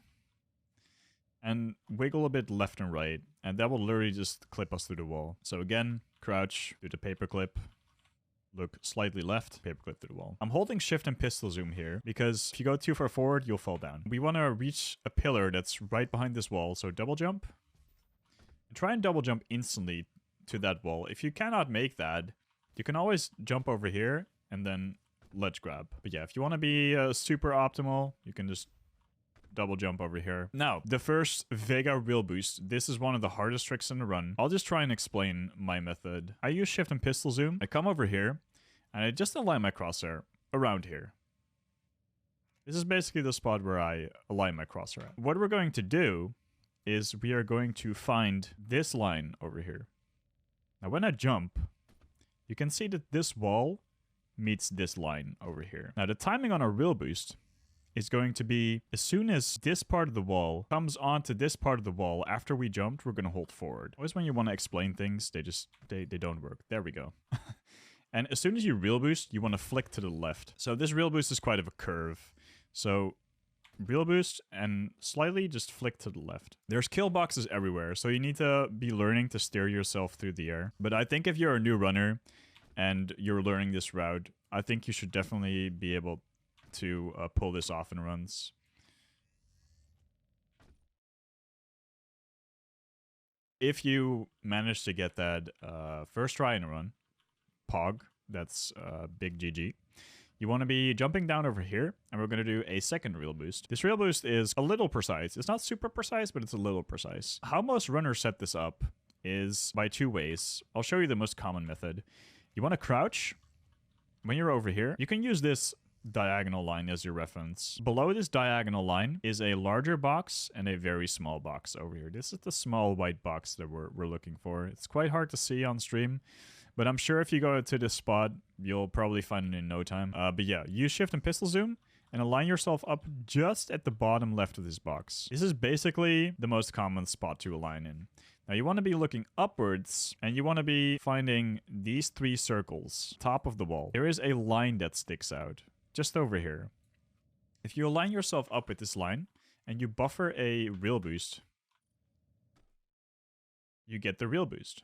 and wiggle a bit left and right, and that will literally just clip us through the wall. So again, crouch, do the paperclip, look slightly left, paperclip through the wall. I'm holding shift and pistol zoom here because if you go too far forward, you'll fall down. We want to reach a pillar that's right behind this wall, so double jump. And try and double jump instantly to that wall. If you cannot make that, you can always jump over here and then ledge grab. But yeah, if you want to be super optimal, you can just double jump over here. Now, the first VEGA Railboost. This is one of the hardest tricks in the run. I'll just try and explain my method. I use shift and pistol zoom. I come over here, and I just align my crosshair around here. This is basically the spot where I align my crosshair. What we're going to do is we are going to find this line over here. Now, when I jump, you can see that this wall meets this line over here. Now, the timing on our Railboost is going to be as soon as this part of the wall comes onto this part of the wall after we jumped, we're going to hold forward. Always when you want to explain things, they don't work. There we go. And as soon as you Railboost, you want to flick to the left. So this Railboost is quite of a curve. So Railboost and slightly just flick to the left. There's kill boxes everywhere, so you need to be learning to steer yourself through the air. But I think if you're a new runner and you're learning this route, I think you should definitely be able to pull this off in runs. If you manage to get that first try in a run, Pog, that's big GG. You want to be jumping down over here, and we're going to do a second rail boost. This rail boost is a little precise. It's not super precise, but it's a little precise. How most runners set this up is by two ways. I'll show you the most common method. You want to crouch when you're over here. You can use this diagonal line as your reference. Below this diagonal line is a larger box and a very small box over here. This is the small white box that we're looking for. It's quite hard to see on stream, but I'm sure if you go to this spot, you'll probably find it in no time. But yeah, use shift and pistol zoom and align yourself up just at the bottom left of this box. This is basically the most common spot to align in. Now you want to be looking upwards and you want to be finding these three circles, top of the wall. There is a line that sticks out just over here. If you align yourself up with this line and you buffer a rail boost, you get the rail boost.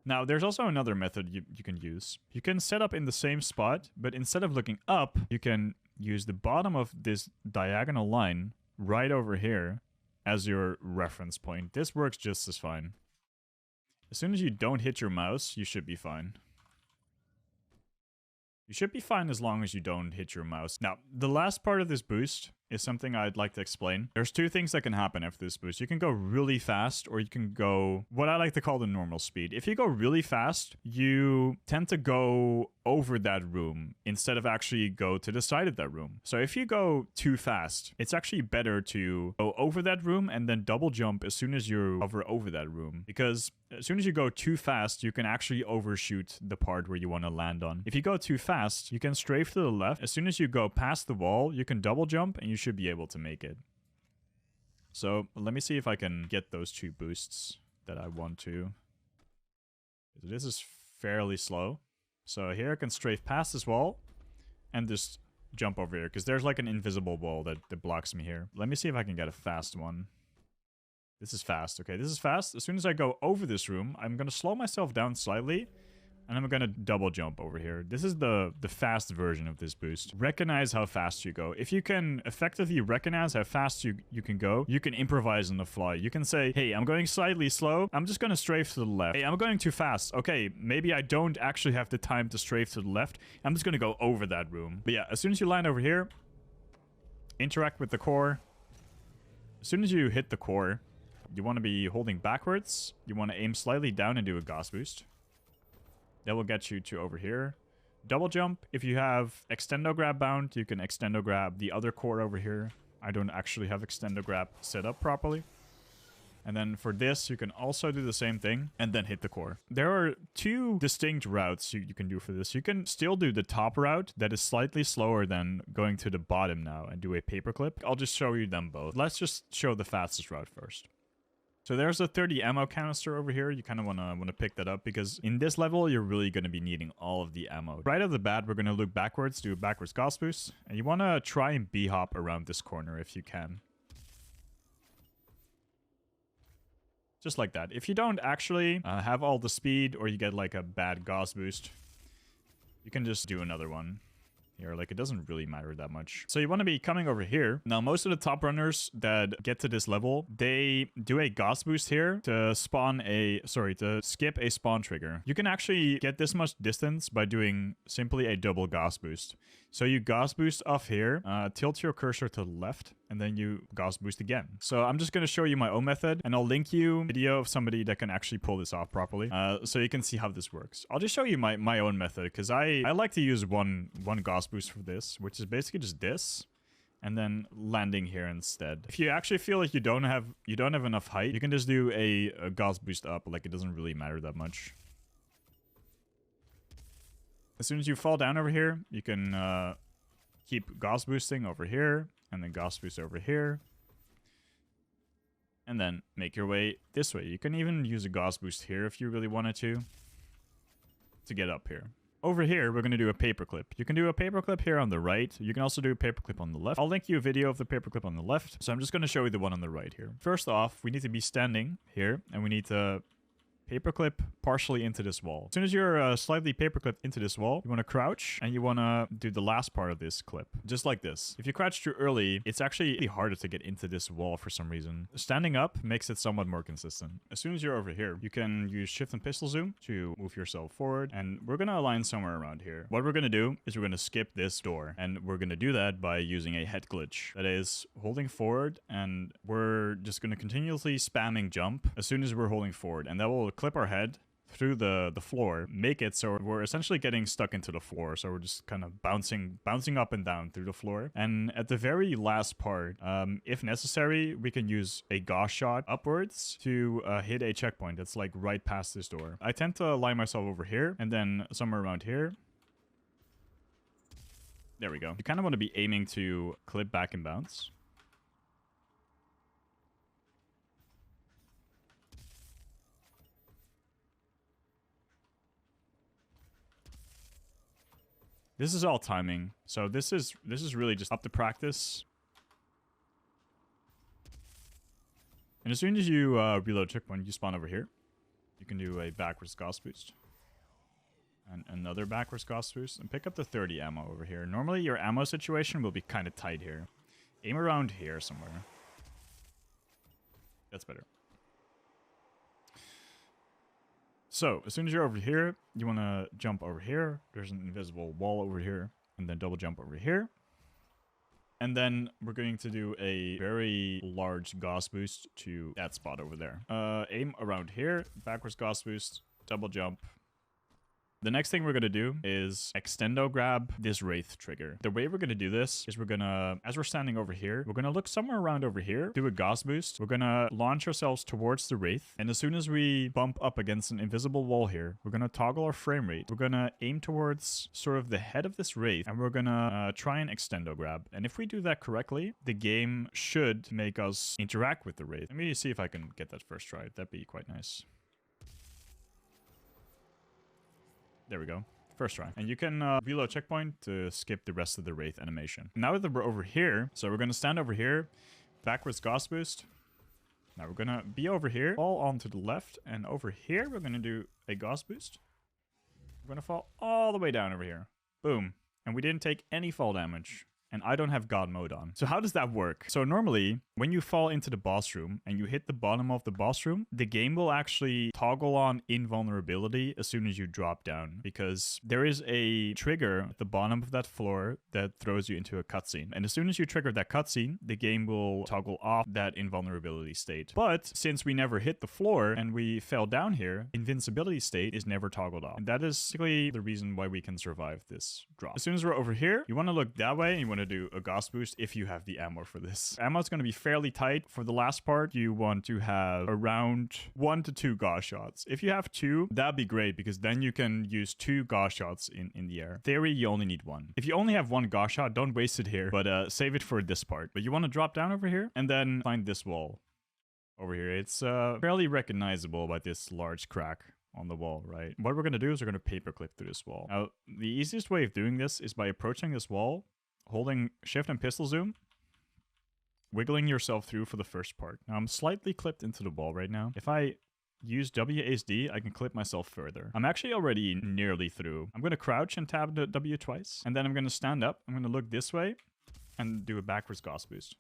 Now, there's also another method you can use. You can set up in the same spot, but instead of looking up, you can use the bottom of this diagonal line right over here as your reference point. This works just as fine. As soon as you don't hit your mouse, you should be fine. You should be fine as long as you don't hit your mouse. Now, the last part of this boost is something I'd like to explain. There's two things that can happen after this boost. You can go really fast, or you can go what I like to call the normal speed. If you go really fast, you tend to go over that room instead of actually go to the side of that room. So if you go too fast, it's actually better to go over that room and then double jump as soon as you hover over that room. Because as soon as you go too fast, you can actually overshoot the part where you want to land on. If you go too fast, you can strafe to the left. As soon as you go past the wall, you can double jump and you should be able to make it. So let me see if I can get those two boosts that I want to. This is fairly slow. So here I can strafe past this wall and just jump over here because there's like an invisible wall that blocks me here. Let me see if I can get a fast one. This is fast. Okay, this is fast. As soon as I go over this room, I'm going to slow myself down slightly. And I'm going to double jump over here. This is the fast version of this boost. Recognize how fast you go. If you can effectively recognize how fast you can go, you can improvise on the fly. You can say, hey, I'm going slightly slow. I'm just going to strafe to the left. Hey, I'm going too fast. Okay, maybe I don't actually have the time to strafe to the left. I'm just going to go over that room. But yeah, as soon as you land over here, interact with the core. As soon as you hit the core, you want to be holding backwards. You want to aim slightly down and do a Gauss Boost. That will get you to over here. Double jump. If you have Extendo Grab bound, you can Extendo Grab the other core over here. I don't actually have Extendo Grab set up properly. And then for this, you can also do the same thing and then hit the core. There are two distinct routes you can do for this. You can still do the top route that is slightly slower than going to the bottom now and do a paperclip. I'll just show you them both. Let's just show the fastest route first. So there's a 30 ammo canister over here. You kind of want to pick that up because in this level, you're really going to be needing all of the ammo. Right off the bat, we're going to look backwards, do a backwards Gauss Boost. And you want to try and B-hop around this corner if you can. Just like that. If you don't actually have all the speed or you get like a bad Gauss Boost, you can just do another one. Here, like it doesn't really matter that much. So you want to be coming over here. Now, most of the top runners that get to this level, they do a Gauss Boost here to to skip a spawn trigger. You can actually get this much distance by doing simply a double Gauss Boost. So you Gauss Boost off here, tilt your cursor to the left, and then you Gauss Boost again. So I'm just going to show you my own method, and I'll link you a video of somebody that can actually pull this off properly, so you can see how this works. I'll just show you my own method, because I like to use one Gauss Boost for this, which is basically just this, and then landing here instead. If you actually feel like you don't have enough height, you can just do a Gauss Boost up, like it doesn't really matter that much. As soon as you fall down over here, you can keep Gauss boosting over here, and then Gauss boost over here. And then make your way this way. You can even use a Gauss boost here if you really wanted to get up here. Over here, we're going to do a paperclip. You can do a paperclip here on the right. You can also do a paperclip on the left. I'll link you a video of the paperclip on the left. So I'm just going to show you the one on the right here. First off, we need to be standing here, and we need to paperclip partially into this wall. As soon as you're slightly paperclip into this wall, you want to crouch and you want to do the last part of this clip. Just like this. If you crouch too early, it's actually harder to get into this wall for some reason. Standing up makes it somewhat more consistent. As soon as you're over here, you can use shift and pistol zoom to move yourself forward. And we're going to align somewhere around here. What we're going to do is we're going to skip this door. And we're going to do that by using a head glitch. That is holding forward, and we're just going to continuously spamming jump as soon as we're holding forward. And that will clip our head through the floor, make it so we're essentially getting stuck into the floor. So we're just kind of bouncing up and down through the floor. And at the very last part, if necessary, we can use a Gauss shot upwards to hit a checkpoint that's like right past this door. I tend to line myself over here and then somewhere around here. There we go. You kind of want to be aiming to clip back and bounce. This is all timing, so this is really just up to practice. And as soon as you reload checkpoint, you spawn over here. You can do a backwards Gauss Boost. And another backwards Gauss Boost. And pick up the 30 ammo over here. Normally your ammo situation will be kind of tight here. Aim around here somewhere. That's better. So, as soon as you're over here, you want to jump over here. There's an invisible wall over here. And then double jump over here. And then we're going to do a very large Gauss Boost to that spot over there. Aim around here. Backwards Gauss Boost. Double jump. The next thing we're going to do is Extendo Grab this Wraith trigger. The way we're going to do this is we're going to, as we're standing over here, we're going to look somewhere around over here, do a Gauss Boost. We're going to launch ourselves towards the Wraith. And as soon as we bump up against an invisible wall here, we're going to toggle our frame rate. We're going to aim towards sort of the head of this Wraith, and we're going to try and Extendo Grab. And if we do that correctly, the game should make us interact with the Wraith. Let me see if I can get that first try. That'd be quite nice. There we go. First try. And you can reload checkpoint to skip the rest of the Wraith animation. Now that we're over here, so we're going to stand over here, backwards Gauss Boost. Now we're going to be over here, fall onto the left, and over here we're going to do a Gauss Boost. We're going to fall all the way down over here. Boom. And we didn't take any fall damage. And I don't have God mode on. So how does that work? So normally, when you fall into the boss room and you hit the bottom of the boss room, the game will actually toggle on invulnerability as soon as you drop down. Because there is a trigger at the bottom of that floor that throws you into a cutscene. And as soon as you trigger that cutscene, the game will toggle off that invulnerability state. But since we never hit the floor and we fell down here, invincibility state is never toggled off. And that is basically the reason why we can survive this drop. As soon as we're over here, you want to look that way and you want to do a Gauss Boost if you have the ammo for this. Ammo is going to be fairly tight. For the last part, you want to have around 1 to 2 Gauss shots. If you have 2, that'd be great because then you can use 2 Gauss shots in the air. In theory, you only need 1. If you only have 1 Gauss shot, don't waste it here, but save it for this part. But you want to drop down over here and then find this wall over here. It's fairly recognizable by this large crack on the wall, right? What we're going to do is we're going to paperclip through this wall. Now, the easiest way of doing this is by approaching this wall, holding shift and pistol zoom, wiggling yourself through for the first part. Now, I'm slightly clipped into the wall right now. If I use WASD, I can clip myself further. I'm actually already nearly through. I'm going to crouch and tab the W twice, and then I'm going to stand up. I'm going to look this way and do a backwards Gauss Boost.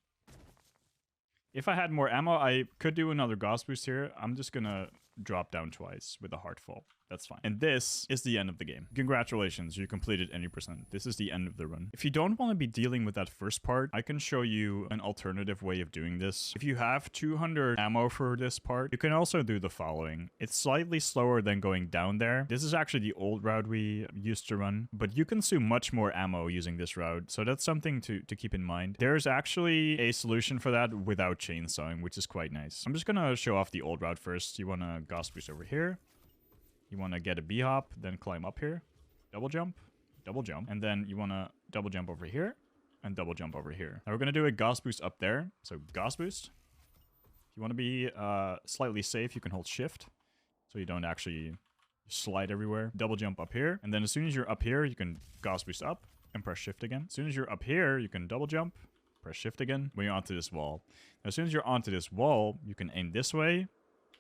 If I had more ammo, I could do another Gauss Boost here. I'm just going to drop down twice with a hard fall. That's fine. And this is the end of the game. Congratulations, you completed any percent. This is the end of the run. If you don't want to be dealing with that first part, I can show you an alternative way of doing this. If you have 200 ammo for this part, you can also do the following. It's slightly slower than going down there. This is actually the old route we used to run, but you consume much more ammo using this route, so that's something to keep in mind. There's actually a solution for that without chainsawing, which is quite nice. I'm just gonna show off the old route first. You want to Gauss Boost over here. You want to get a B-hop, then climb up here. Double jump, and then you want to double jump over here, and double jump over here. Now we're going to do a Gauss Boost up there. So Gauss Boost. If you want to be slightly safe, you can hold shift, so you don't actually slide everywhere. Double jump up here, and then as soon as you're up here, you can Gauss Boost up, and press shift again. As soon as you're up here, you can double jump, press shift again, when you're onto this wall. Now, as soon as you're onto this wall, you can aim this way,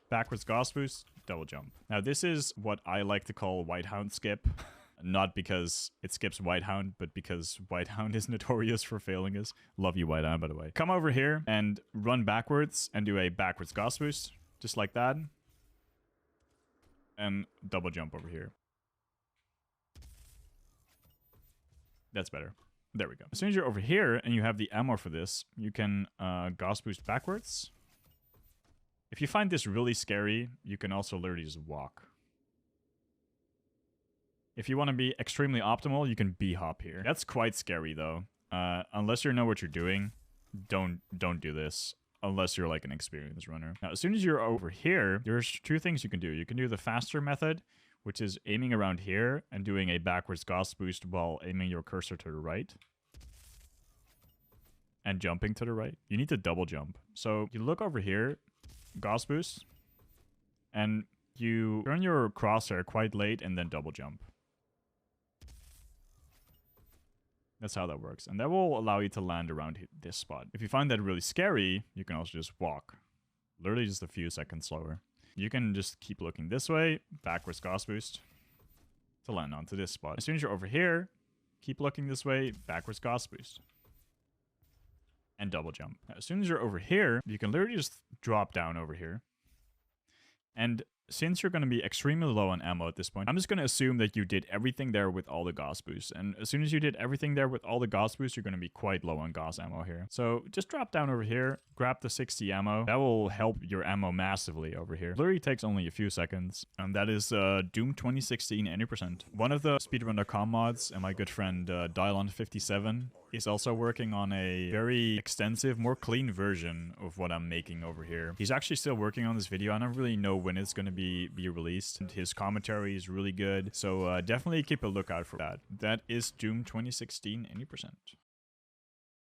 backwards Gauss Boost, double jump. Now this is what I like to call Whitehound skip. Not because it skips Whitehound, but because Whitehound is notorious for failing us. Love you, Whitehound, by the way. Come over here and run backwards and do a backwards Gauss Boost. Just like that. And double jump over here. That's better. There we go. As soon as you're over here and you have the ammo for this, you can Gauss Boost backwards. If you find this really scary, you can also literally just walk. If you want to be extremely optimal, you can B-hop here. That's quite scary, though. Unless you know what you're doing, don't do this. Unless you're like an experienced runner. Now, as soon as you're over here, there's two things you can do. You can do the faster method, which is aiming around here and doing a backwards Gauss Boost while aiming your cursor to the right. And jumping to the right. You need to double jump. So you look over here, Gauss Boost, and you turn your crosshair quite late and then double jump. That's how that works. And that will allow you to land around this spot. If you find that really scary, you can also just walk. Literally just a few seconds slower. You can just keep looking this way, backwards Gauss Boost, to land onto this spot. As soon as you're over here, keep looking this way, backwards Gauss Boost. And double jump. As soon as you're over here, you can literally just drop down over here. And since you're going to be extremely low on ammo at this point, I'm just going to assume that you did everything there with all the Gauss Boosts. And as soon as you did everything there with all the Gauss Boosts, you're going to be quite low on Gauss ammo here. So just drop down over here, grab the 60 ammo. That will help your ammo massively over here. Literally takes only a few seconds. And that is Doom 2016 any%. One of the speedrun.com mods and my good friend Dylon57 is also working on a very extensive, more clean version of what I'm making over here. He's actually still working on this video. I don't really know when it's going to be released. And his commentary is really good. So definitely keep a lookout for that. That is Doom 2016 any%.